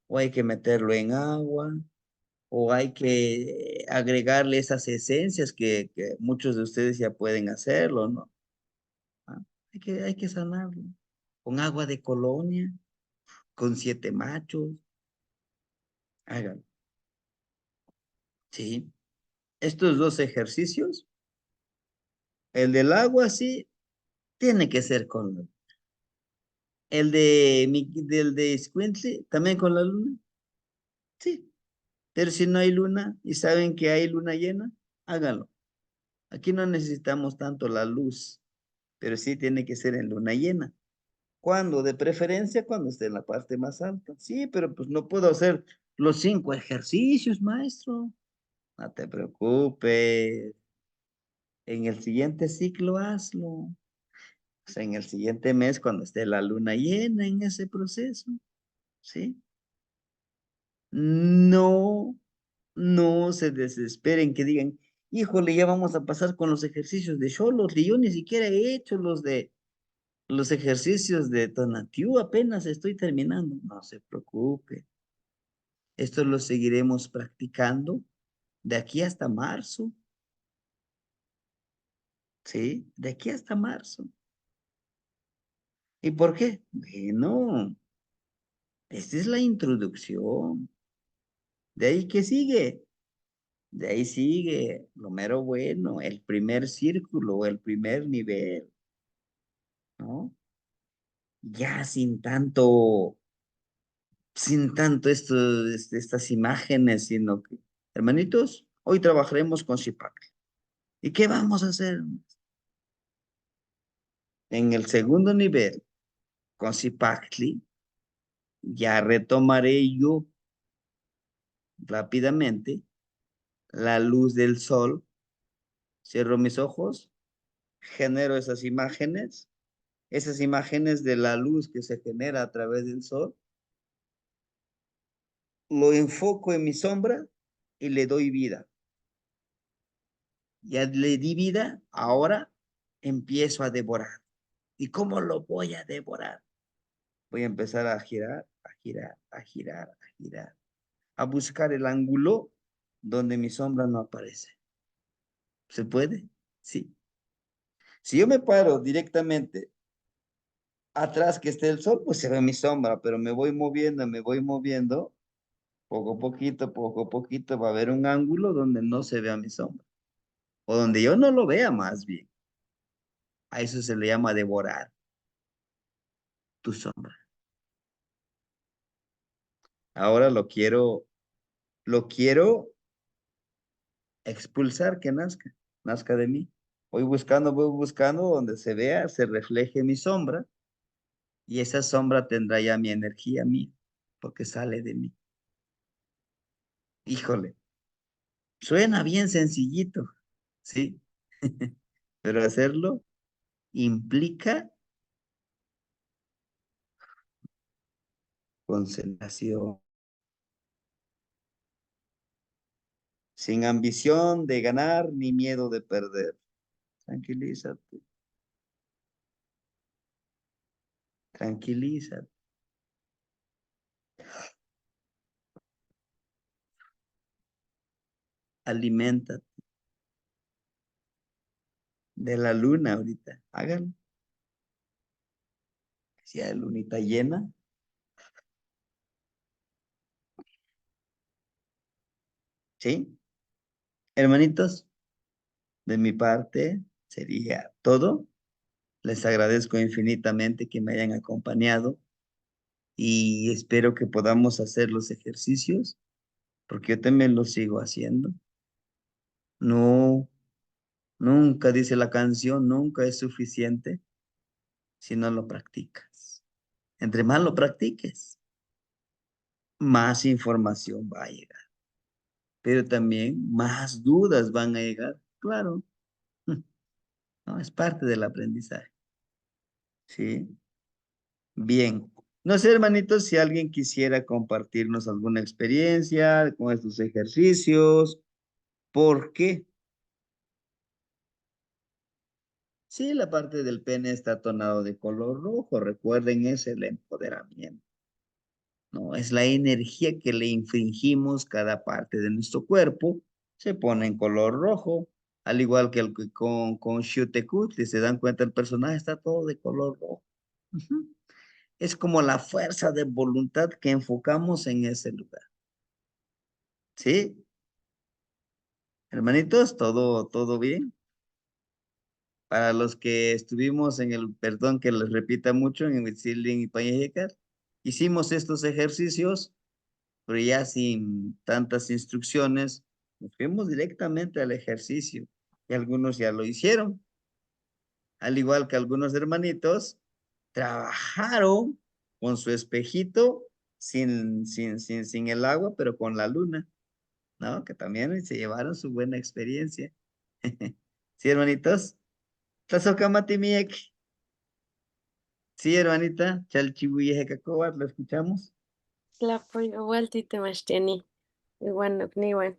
Speaker 1: o hay que meterlo en agua, o hay que agregarle esas esencias que muchos de ustedes ya pueden hacerlo, ¿no? Ah, hay que sanarlo. Con agua de colonia, con 7 machos, háganlo, ¿sí? Estos dos ejercicios, el del agua sí, tiene que ser con luna. Del de Escuintle, también con la luna, sí. Pero si no hay luna y saben que hay luna llena, háganlo. Aquí no necesitamos tanto la luz, pero sí tiene que ser en luna llena. ¿Cuándo? De preferencia cuando esté en la parte más alta. Sí, pero pues no puedo hacer los 5 ejercicios, maestro. No te preocupes. En el siguiente ciclo hazlo. O sea, en el siguiente mes, cuando esté la luna llena en ese proceso. ¿Sí? No, no se desesperen que digan, híjole, ya vamos a pasar con los ejercicios de Xolos, y yo ni siquiera he hecho los ejercicios de Tonatiuh, apenas estoy terminando. No se preocupe. Esto lo seguiremos practicando de aquí hasta marzo, ¿sí? De aquí hasta marzo. ¿Y por qué? Bueno, esta es la introducción. ¿De ahí qué sigue? De ahí sigue lo mero bueno, el primer círculo, el primer nivel, ¿no? Ya sin tanto estas imágenes, sino que, hermanitos, hoy trabajaremos con Zipac. ¿Y qué vamos a hacer? En el segundo nivel, con Zipactli, ya retomaré yo rápidamente la luz del sol, cierro mis ojos, genero esas imágenes de la luz que se genera a través del sol, lo enfoco en mi sombra y le doy vida. Ya le di vida, ahora empiezo a devorar. ¿Y cómo lo voy a devorar? Voy a empezar a girar, a girar, a girar, a girar, a buscar el ángulo donde mi sombra no aparece. ¿Se puede? Sí. Si yo me paro directamente atrás que esté el sol, pues se ve mi sombra, pero me voy moviendo, poco a poquito va a haber un ángulo donde no se vea mi sombra, o donde yo no lo vea más bien. A eso se le llama devorar tu sombra. Ahora lo quiero expulsar, que nazca de mí. Voy buscando donde se vea, se refleje mi sombra, y esa sombra tendrá ya mi energía mía, porque sale de mí. Híjole, suena bien sencillito, ¿sí? Pero hacerlo implica concentración, sin ambición de ganar ni miedo de perder. Tranquilízate, tranquilízate, aliméntate de la luna ahorita. Háganlo. Si hay lunita llena. ¿Sí? Hermanitos, de mi parte sería todo. Les agradezco infinitamente que me hayan acompañado y espero que podamos hacer los ejercicios, porque yo también los sigo haciendo. No, nunca dice la canción, nunca es suficiente si no lo practicas. Entre más lo practiques, más información va a llegar, pero también más dudas van a llegar. Claro, no, es parte del aprendizaje. Sí, bien. No sé, hermanitos, si alguien quisiera compartirnos alguna experiencia con estos ejercicios. ¿Por qué? Sí, la parte del pene está tonado de color rojo. Recuerden, es el empoderamiento. No, es la energía que le infringimos cada parte de nuestro cuerpo. Se pone en color rojo, al igual que con Xiuhtecutli, se dan cuenta, el personaje está todo de color rojo. Ujú. Es como la fuerza de voluntad que enfocamos en ese lugar. ¿Sí? Hermanitos, todo bien. Para los que estuvimos en el, perdón que les repita mucho, en Huitzilin y Pañajecar, hicimos estos ejercicios, pero ya sin tantas instrucciones, nos fuimos directamente al ejercicio y algunos ya lo hicieron, al igual que algunos hermanitos trabajaron con su espejito sin el agua, pero con la luna, ¿no? Que también se llevaron su buena experiencia. ¿Sí, hermanitos? Tlazocamatimiek. Sí, hermanita, Chalchihuyeje Cacobat, ¿lo escuchamos?
Speaker 3: Tlapoyaualtitemachteni, iuan nokniuan.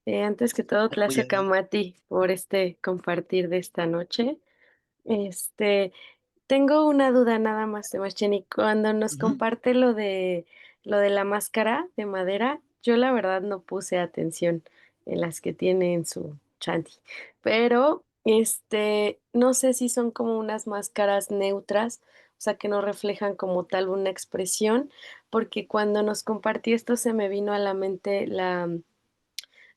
Speaker 3: Antes que todo, Tlazohcamati por este compartir de esta noche. Este, tengo una duda nada más, Sebastián, cuando nos
Speaker 1: Ujú.
Speaker 3: comparte lo de la máscara de madera, yo la verdad no puse atención en las que tiene en su chanti, pero no sé si son como unas máscaras neutras, o sea, que no reflejan como tal una expresión, porque cuando nos compartí esto se me vino a la mente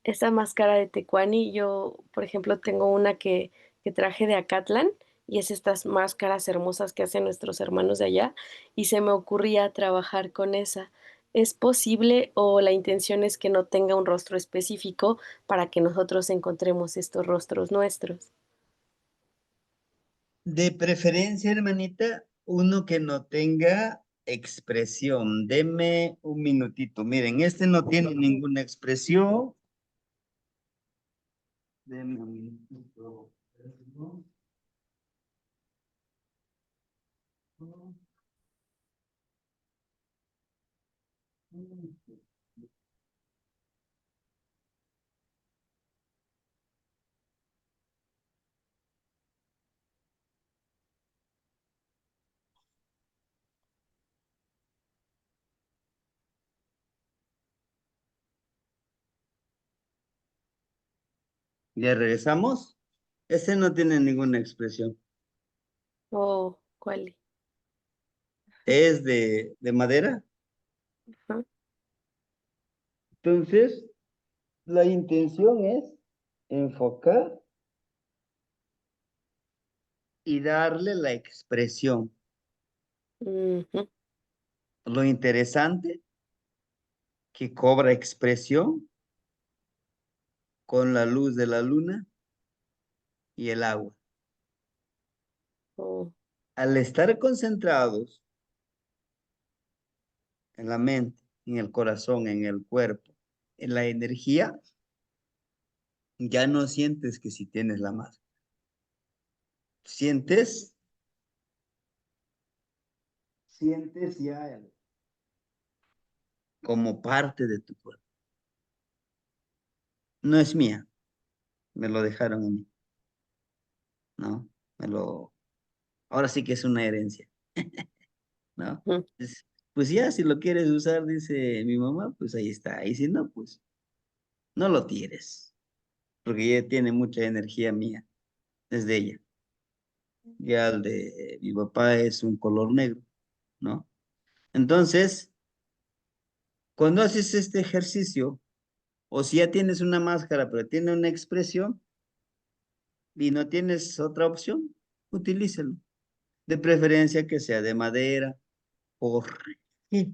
Speaker 3: esa máscara de Tecuani. Yo, por ejemplo, tengo una que traje de Acatlán y es estas máscaras hermosas que hacen nuestros hermanos de allá y se me ocurría trabajar con esa. ¿Es posible o la intención es que no tenga un rostro específico para que nosotros encontremos estos rostros nuestros?
Speaker 1: De preferencia, hermanita, uno que no tenga expresión. Deme un minutito. Miren, este no tiene ninguna expresión. Deme un minutito. Ya regresamos. Este no tiene ninguna expresión.
Speaker 3: ¿O cuál?
Speaker 1: Es de madera.
Speaker 3: Ajá.
Speaker 1: Entonces, la intención es enfocar y darle la expresión.
Speaker 3: Ujú.
Speaker 1: Lo interesante que cobra expresión con la luz de la luna y el agua.
Speaker 3: Oh,
Speaker 1: Al estar concentrados en la mente, en el corazón, en el cuerpo, en la energía, ya no sientes que si tienes la máscara. Sientes, sientes ya como parte de tu cuerpo. No es mía, me lo dejaron a mí, ¿no? Ahora sí que es una herencia, ¿no?
Speaker 3: ujú.
Speaker 1: Pues ya, si lo quieres usar, dice mi mamá, pues ahí está. Y si no, pues no lo tires, porque ella tiene mucha energía mía, es de ella. Ya el de mi papá es un color negro. ¿no? Entonces, cuando haces este ejercicio, o si ya tienes una máscara, pero tiene una expresión y no tienes otra opción, utilícelo. De preferencia que sea de madera. ¿Por qué?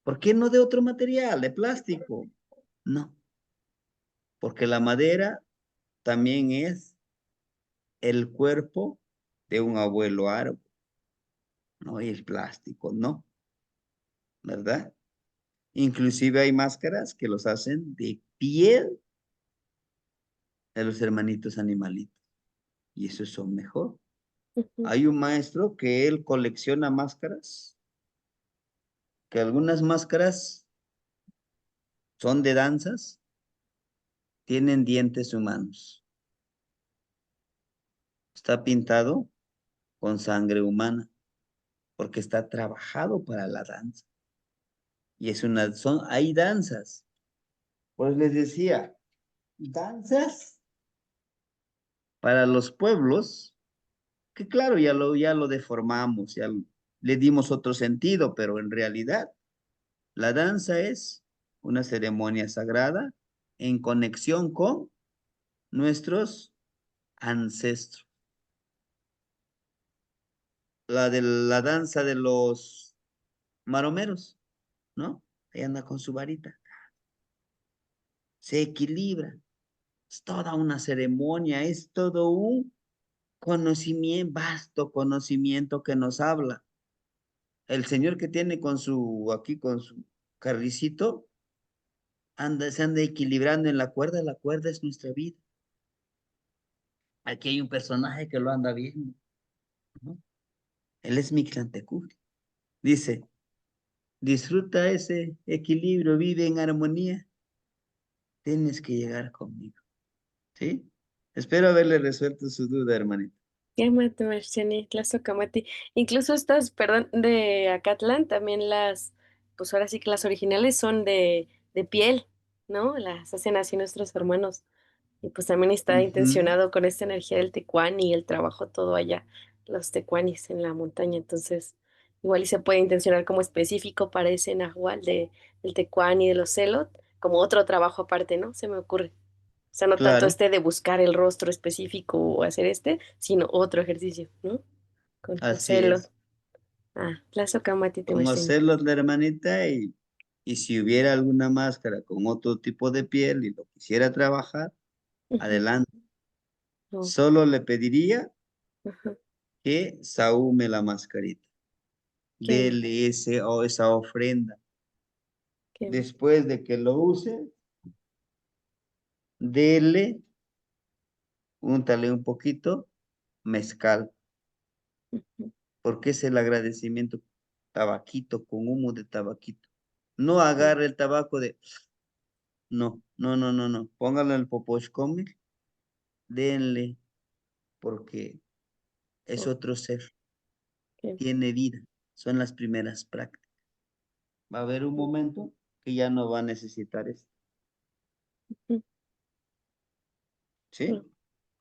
Speaker 1: ¿Por qué no de otro material, de plástico? No, porque la madera también es el cuerpo de un abuelo árabe, ¿no? Y el plástico, no, ¿verdad? Inclusive hay máscaras que los hacen de piel de los hermanitos animalitos. Y esos son mejor.
Speaker 3: Ujú.
Speaker 1: Hay un maestro que él colecciona máscaras, que algunas máscaras son de danzas, tienen dientes humanos. Está pintado con sangre humana, porque está trabajado para la danza. Y hay danzas. Pues les decía, danzas para los pueblos, que claro, ya lo deformamos, le dimos otro sentido, pero en realidad la danza es una ceremonia sagrada en conexión con nuestros ancestros. La danza de los maromeros, ¿no? Ahí anda con su varita. Se equilibra. Es toda una ceremonia, es todo un conocimiento, vasto conocimiento que nos habla. El señor que tiene aquí con su carricito, se anda equilibrando en la cuerda es nuestra vida. Aquí hay un personaje que lo anda viendo, ¿no? Él es Mictlantecutli. Dice, disfruta ese equilibrio, vive en armonía, tienes que llegar conmigo, ¿sí? Espero haberle resuelto su duda, hermanito.
Speaker 3: Quémate, Marciani, Tlazocamati. Incluso estas, perdón, de Acatlán, también pues ahora sí que las originales son de piel, ¿no? Las hacen así nuestros hermanos. Y pues también está
Speaker 1: Ujú,
Speaker 3: intencionado con esta energía del tecuani y el trabajo todo allá, los tecuanis en la montaña. Entonces, igual y se puede intencionar como específico para ese nahual del tecuani y de los celot, como otro trabajo aparte, ¿no? Se me ocurre. O sea, no tanto
Speaker 1: claro,
Speaker 3: este de buscar el rostro específico o hacer sino otro ejercicio, ¿no? Con los
Speaker 1: así
Speaker 3: celot.
Speaker 1: es.
Speaker 3: Ah, Tlazocamati te
Speaker 1: Conocerlos, la hermanita, y si hubiera alguna máscara con otro tipo de piel y lo quisiera trabajar,
Speaker 3: Ujú.
Speaker 1: adelante.
Speaker 3: Oh,
Speaker 1: Solo le pediría
Speaker 3: ajá,
Speaker 1: que saúme la mascarita.
Speaker 3: qué,
Speaker 1: Dele esa ofrenda.
Speaker 3: qué,
Speaker 1: Después de que lo use, dele, úntale un poquito, mezcal,
Speaker 3: ujú,
Speaker 1: porque es el agradecimiento. Tabaquito, con humo de tabaquito. No
Speaker 3: sí,
Speaker 1: agarre el tabaco no, no, no, no, no. Póngalo en el popochcomil, denle, porque es
Speaker 3: oh,
Speaker 1: otro ser,
Speaker 3: qué,
Speaker 1: tiene vida. Son las primeras prácticas. Va a haber un momento que ya no va a necesitar esto.
Speaker 3: ujú,
Speaker 1: ¿Sí?
Speaker 3: oh.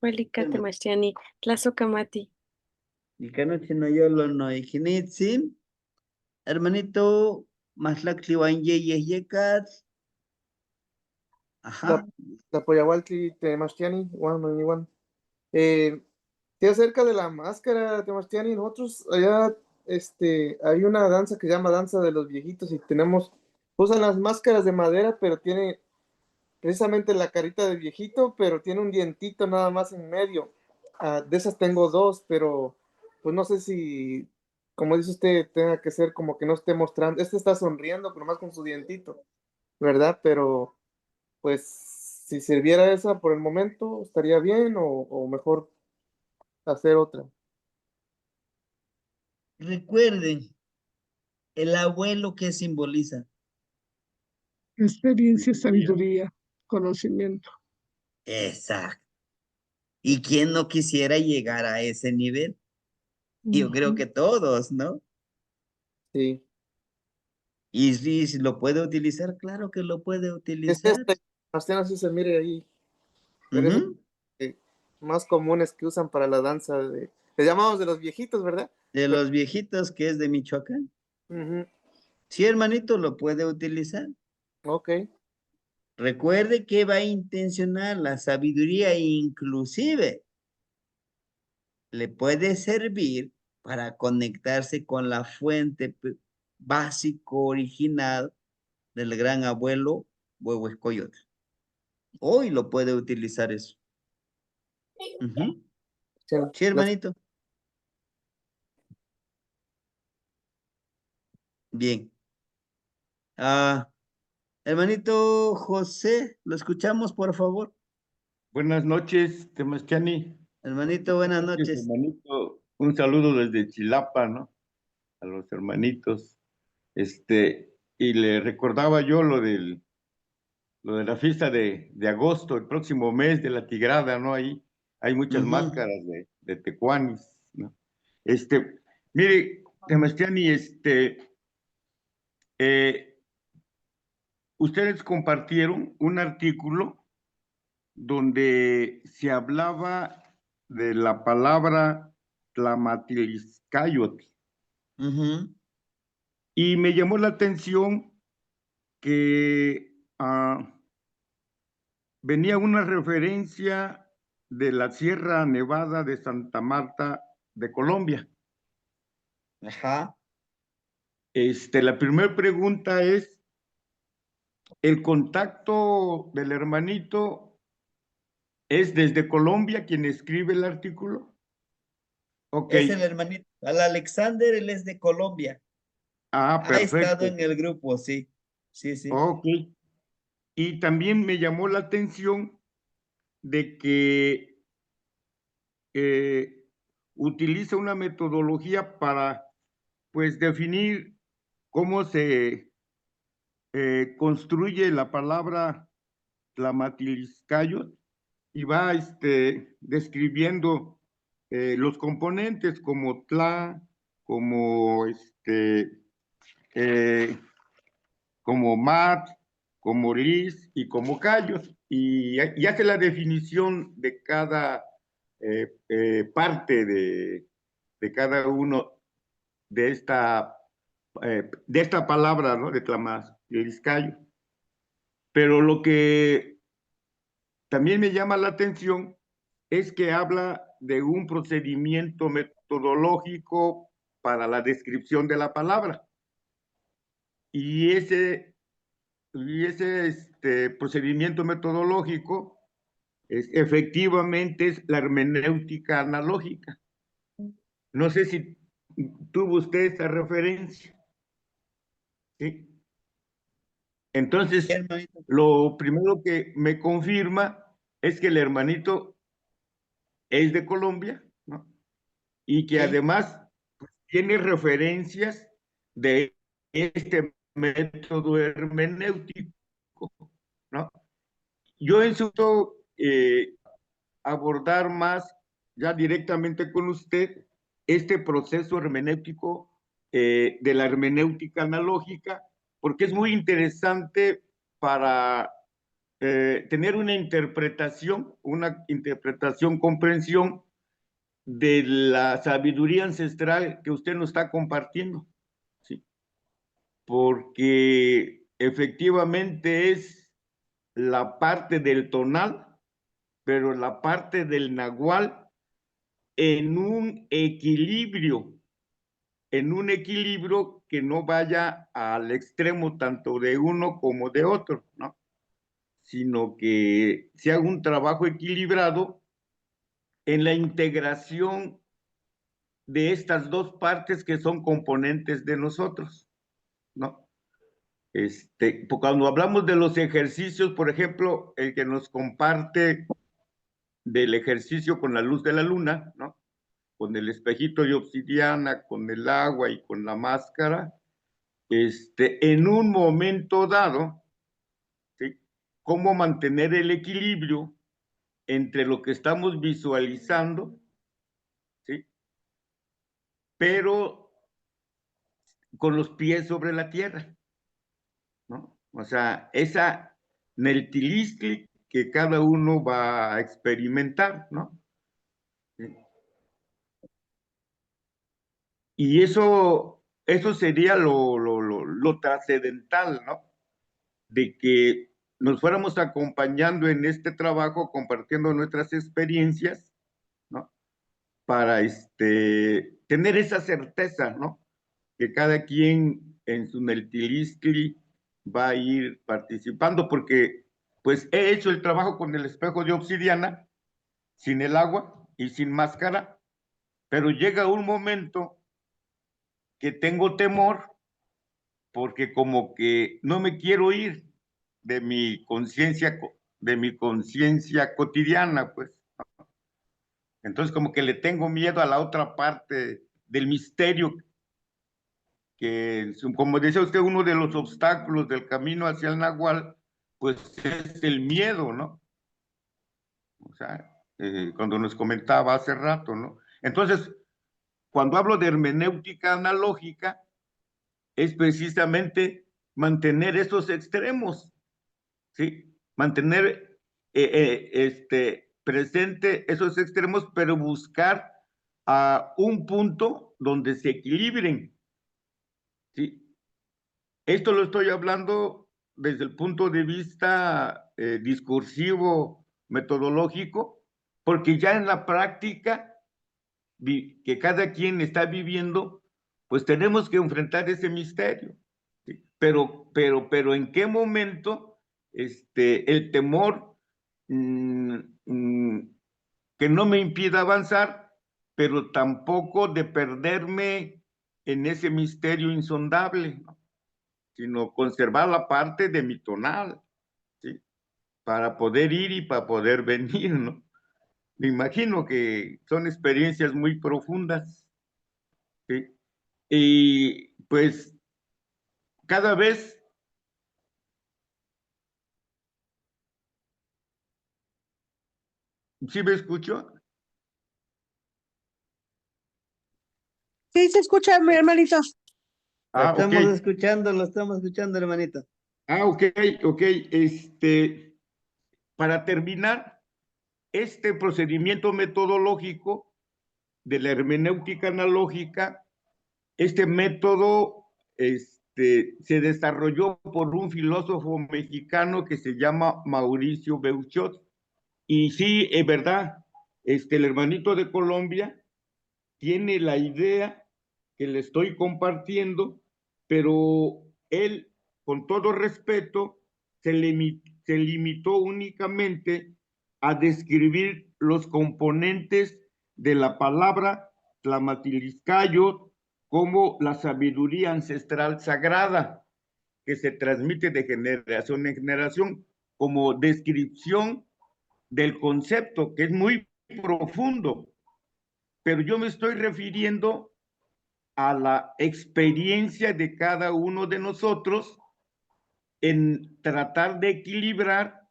Speaker 3: Huelicate,
Speaker 1: Hermano.
Speaker 3: Marciani, Tlazocamati.
Speaker 1: Y que no chino yo lo no ijinitzin, hermanito, maslak liwan yekat.
Speaker 2: La,
Speaker 1: Ajá.
Speaker 2: la Poyahualtli Temastiani, Juan Iguan. Eh, sí, acerca de la máscara Temastiani, nosotros allá hay una danza que se llama Danza de los Viejitos y usan las máscaras de madera, pero tiene precisamente la carita de viejito, pero tiene un dientito nada más en medio. Ah, de esas tengo dos, pero pues no sé si, como dice usted, tenga que ser como que no esté mostrando. Este está sonriendo, pero más con su dientito, ¿verdad? Pero pues si sirviera esa por el momento, estaría bien o mejor hacer otra.
Speaker 1: Recuerden, el abuelo que simboliza.
Speaker 2: Experiencia, sabiduría, conocimiento.
Speaker 1: Exacto. ¿Y quién no quisiera llegar a ese nivel? Yo creo
Speaker 2: Ujú.
Speaker 1: que todos, ¿no?
Speaker 2: Sí.
Speaker 1: Y si lo puede utilizar, claro que lo puede
Speaker 2: Es
Speaker 1: utilizar.
Speaker 2: Bastián, así se mire ahí, pero es
Speaker 1: Ujú.
Speaker 2: más comunes que usan para la danza Le llamamos de los viejitos, ¿verdad?
Speaker 1: De los viejitos que es de Michoacán.
Speaker 2: Ujú.
Speaker 1: Sí, hermanito, lo puede utilizar.
Speaker 2: Ok.
Speaker 1: Recuerde que va a intencionar la sabiduría e inclusive le puede servir para conectarse con la fuente básico original del gran abuelo Huehuescoyotl. Hoy lo puede utilizar eso. Ujú.
Speaker 2: Sí,
Speaker 1: Sí, hermanito. Bien. Ah, hermanito José, lo escuchamos, por favor.
Speaker 4: Buenas noches, Temastiani.
Speaker 1: Hermanito, buenas
Speaker 4: Buenas noches,
Speaker 1: noches.
Speaker 4: hermanito. Un saludo desde Chilapa, ¿no? A los hermanitos. Y le recordaba yo lo de la fiesta de agosto, el próximo mes de la Tigrada, ¿no? Ahí hay muchas
Speaker 1: Ujú.
Speaker 4: máscaras de tecuanis, ¿no? Mire, Temastiani, eh, ustedes compartieron un artículo donde se hablaba de la palabra Tlamatiliscayotl.
Speaker 1: Ujú.
Speaker 4: Y me llamó la atención que venía una referencia de la Sierra Nevada de Santa Marta de Colombia.
Speaker 1: Ajá.
Speaker 4: La primera pregunta es, ¿el contacto del hermanito es desde Colombia quien escribe el artículo? Ok.
Speaker 1: Es el hermanito. Al Alexander, él es de Colombia. Ha estado
Speaker 4: Perfecto.
Speaker 1: en el grupo, sí. Sí, sí.
Speaker 4: Ok. Y también me llamó la atención de que utiliza una metodología para, pues, definir cómo se construye la palabra Tlamatiliscayot y va describiendo los componentes como tla, como eh, como mat, como lis y como callos, y hace la definición de cada parte de cada uno de esta palabra, ¿no? De Tlamascayo. Pero lo que también me llama la atención es que habla de un procedimiento metodológico para la descripción de la palabra. Y ese procedimiento metodológico efectivamente es la hermenéutica analógica. No sé si tuvo usted esa referencia. ¿Sí?
Speaker 1: Sí,
Speaker 4: Entonces,
Speaker 1: hermanito.
Speaker 4: lo primero que me confirma es que el hermanito es de Colombia, ¿no? Y que
Speaker 1: Sí.
Speaker 4: además pues, tiene referencias de este método hermenéutico, ¿no? Yo insisto abordar más ya directamente con usted este proceso hermenéutico de la hermenéutica analógica, porque es muy interesante para tener una interpretación, comprensión de la sabiduría ancestral que usted nos está compartiendo, ¿sí? Porque efectivamente es la parte del tonal, pero la parte del nahual en un equilibrio que no vaya al extremo tanto de uno como de otro, ¿no? Sino que se haga un trabajo equilibrado en la integración de estas dos partes que son componentes de nosotros, ¿no? Cuando hablamos de los ejercicios, por ejemplo, el que nos comparte del ejercicio con la luz de la luna, ¿no? Con el espejito de obsidiana, con el agua y con la máscara, en un momento dado, ¿sí? Cómo mantener el equilibrio entre lo que estamos visualizando, ¿sí? Pero con los pies sobre la tierra, ¿no? O sea, esa neltilistli que cada uno va a experimentar, ¿no? Y eso sería lo trascendental, ¿no? De que nos fuéramos acompañando en este trabajo, compartiendo nuestras experiencias, ¿no? Para tener esa certeza, ¿no? Que cada quien en su Neltilistli va a ir participando, porque pues he hecho el trabajo con el espejo de obsidiana, sin el agua y sin máscara, pero llega un momento que tengo temor porque como que no me quiero ir de mi conciencia cotidiana, pues. Entonces como que le tengo miedo a la otra parte del misterio que, como decía usted, uno de los obstáculos del camino hacia el Nahual, pues es el miedo, ¿no? O sea, cuando nos comentaba hace rato, ¿no? Entonces, cuando hablo de hermenéutica analógica, es precisamente mantener esos extremos, ¿sí? Mantener presente esos extremos, pero buscar a un punto donde se equilibren, ¿sí? Esto lo estoy hablando desde el punto de vista discursivo, metodológico, porque ya en la práctica que cada quien está viviendo, pues tenemos que enfrentar ese misterio. ¿Sí? Pero ¿en qué momento el temor mmm, que no me impida avanzar, pero tampoco de perderme en ese misterio insondable, ¿no? Sino conservar la parte de mi tonal, ¿sí? Para poder ir y para poder venir, ¿no? Me imagino que son experiencias muy profundas, ¿sí? Y pues cada vez, ¿sí me escucho?
Speaker 5: Sí, se escucha, mi hermanito.
Speaker 4: Ah, ok.
Speaker 1: Lo estamos escuchando, hermanito.
Speaker 4: Ah, ok, ok. Para terminar, este procedimiento metodológico de la hermenéutica analógica, este método se desarrolló por un filósofo mexicano que se llama Mauricio Beuchot. Y sí, es verdad, el hermanito de Colombia tiene la idea que le estoy compartiendo, pero él, con todo respeto, se limitó únicamente a describir los componentes de la palabra Tlamatiliskayot como la sabiduría ancestral sagrada que se transmite de generación en generación, como descripción del concepto, que es muy profundo, pero yo me estoy refiriendo a la experiencia de cada uno de nosotros en tratar de equilibrar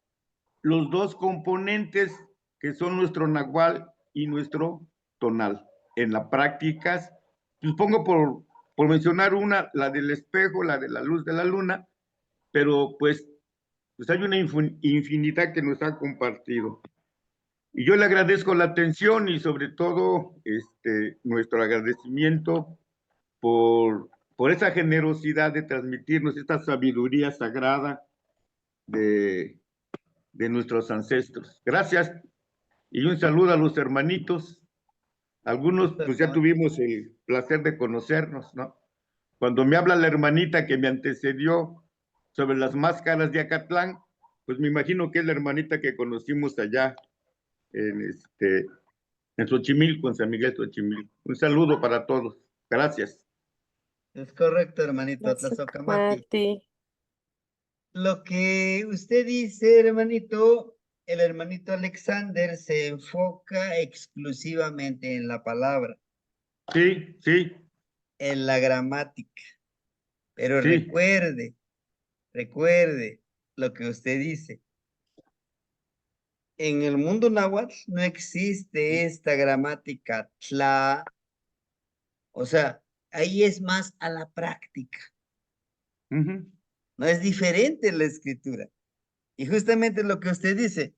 Speaker 4: los dos componentes que son nuestro nahual y nuestro tonal. En las prácticas, pues pongo por mencionar una, la del espejo, la de la luz de la luna, pero pues hay una infinidad que nos ha compartido. Y yo le agradezco la atención y sobre todo nuestro agradecimiento por esa generosidad de transmitirnos esta sabiduría sagrada de, de nuestros ancestros. Gracias y un saludo a los hermanitos. Algunos pues ya tuvimos el placer de conocernos, ¿no? Cuando me habla la hermanita que me antecedió sobre las máscaras de Acatlán, pues me imagino que es la hermanita que conocimos allá en Xochimilco, en San Miguel Xochimilco. Un saludo para todos. Gracias.
Speaker 1: Es correcto, hermanito,
Speaker 3: Gracias,
Speaker 1: Tlazocamati.
Speaker 3: Mati.
Speaker 1: Lo que usted dice, hermanito, el hermanito Alexander se enfoca exclusivamente en la palabra,
Speaker 4: Sí, sí,
Speaker 1: en la gramática. Pero
Speaker 4: sí.
Speaker 1: recuerde lo que usted dice. En el mundo náhuatl no existe esta gramática tla, o sea, ahí es más a la práctica.
Speaker 4: Uh-huh.
Speaker 1: No es diferente la escritura. Y justamente lo que usted dice,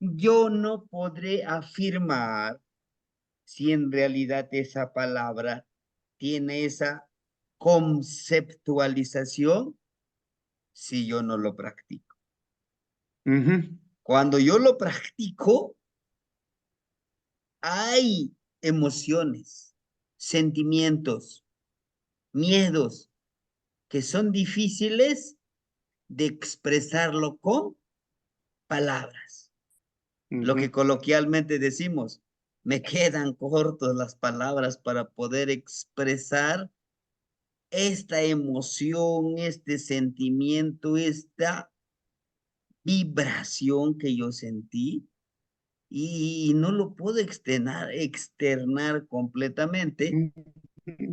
Speaker 1: yo no podré afirmar si en realidad esa palabra tiene esa conceptualización si yo no lo practico.
Speaker 4: Ujú.
Speaker 1: Cuando yo lo practico, hay emociones, sentimientos, miedos que son difíciles de expresarlo con palabras. Lo que
Speaker 4: Ujú.
Speaker 1: coloquialmente decimos, me quedan cortos las palabras para poder expresar esta emoción, este sentimiento, esta vibración que yo sentí y no lo puedo externar completamente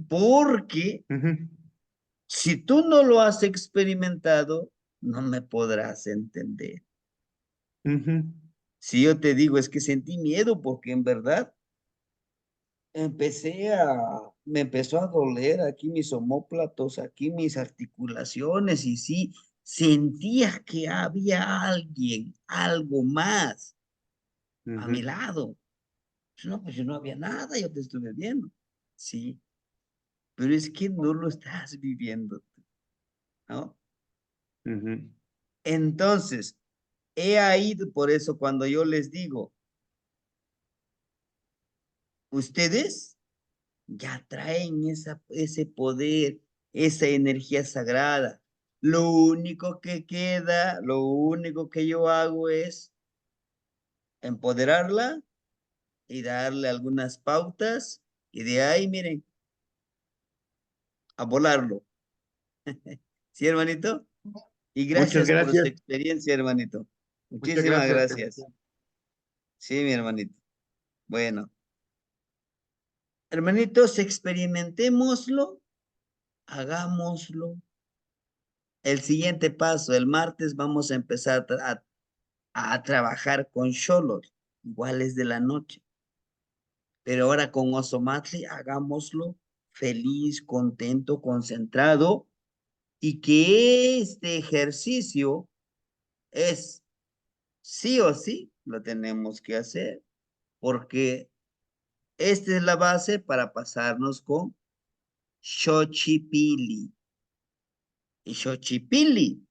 Speaker 1: porque
Speaker 4: Ujú.
Speaker 1: si tú no lo has experimentado, no me podrás entender.
Speaker 4: Ujú.
Speaker 1: Si yo te digo, es que sentí miedo porque en verdad me empezó a doler aquí mis omóplatos, aquí mis articulaciones y sí, sentía que había alguien, algo más a mi
Speaker 4: Ujú.
Speaker 1: lado. No, pues yo no había nada, yo te estuve viendo. Sí, pero es que no lo estás viviendo, ¿no?
Speaker 4: Ujú.
Speaker 1: Entonces, he ahí por eso cuando yo les digo, ustedes ya traen ese poder, esa energía sagrada. Lo único que queda, lo único que yo hago es empoderarla y darle algunas pautas y de ahí, miren, a volarlo. ¿Sí, hermanito? Y
Speaker 4: Muchas
Speaker 1: gracias por su
Speaker 4: gracias.
Speaker 1: experiencia, hermanito.
Speaker 4: Muchas
Speaker 1: Muchísimas
Speaker 4: gracias.
Speaker 1: gracias. Sí, mi hermanito. Bueno, hermanitos, experimentémoslo, hagámoslo. El siguiente paso, el martes vamos a empezar a trabajar con Xolos, iguales de la noche. Pero ahora con Osomatli, hagámoslo feliz, contento, concentrado y que este ejercicio es sí o sí, lo tenemos que hacer porque esta es la base para pasarnos con Xochipilli. Y Xochipilli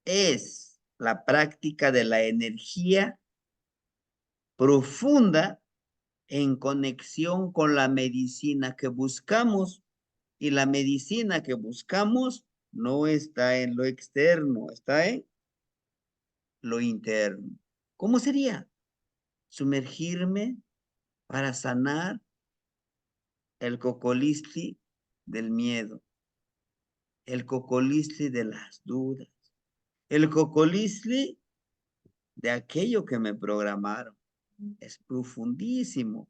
Speaker 1: es la práctica de la energía profunda en conexión con la medicina que buscamos. Y la medicina que buscamos no está en lo externo, está en lo interno. ¿Cómo sería? Sumergirme para sanar el cocolistli del miedo, el cocolistli de las dudas, el cocolistli de aquello que me programaron. Es profundísimo.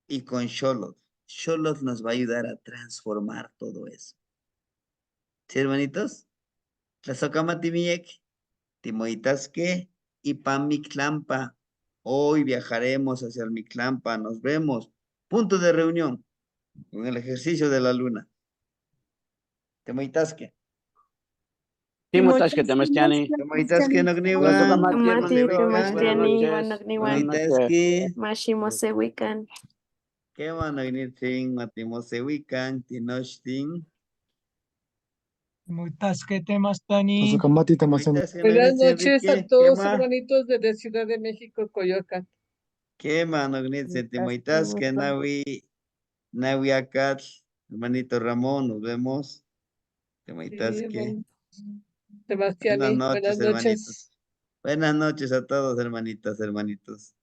Speaker 1: Y con Xolotl, Xolotl nos va a ayudar a transformar todo eso. ¿Sí, hermanitos? Tlazocamatimiec, Timoitasque y Pamiclampa. Hoy viajaremos hacia el Miclampa. Nos vemos. Punto de reunión con el ejercicio de la luna. Timoitasque.
Speaker 6: Timotashke Temestiani.
Speaker 1: Timoitasque Nogniwan.
Speaker 6: Razokamati,
Speaker 3: Amati,
Speaker 6: hermanito. Buenas
Speaker 3: Temachtiani,
Speaker 6: noches. Buenas
Speaker 3: Wanokniwan,
Speaker 6: noches.
Speaker 1: Timoitasque.
Speaker 3: Mashimosewikan.
Speaker 1: ¿Qué van a venir? Matimosewican, Tinochtin.
Speaker 7: Muchas temas, Tani.
Speaker 2: Tosokamati Tamasani.
Speaker 1: Timoitasque
Speaker 8: Buenas
Speaker 1: Nognitz
Speaker 8: noches a
Speaker 1: Enrique.
Speaker 8: todos hermanitos desde Ciudad de México, Coyoacán.
Speaker 1: ¿Qué más, Nognitz? Timoitasque Nawi Akat. Hermanito Ramón, nos vemos.
Speaker 8: Sí,
Speaker 1: Timoitasque.
Speaker 8: hermano.
Speaker 1: Buenas
Speaker 8: Sebastiani, buenas
Speaker 1: noches, hermanitos.
Speaker 8: noches.
Speaker 1: Buenas noches a todos, hermanitas, hermanitos.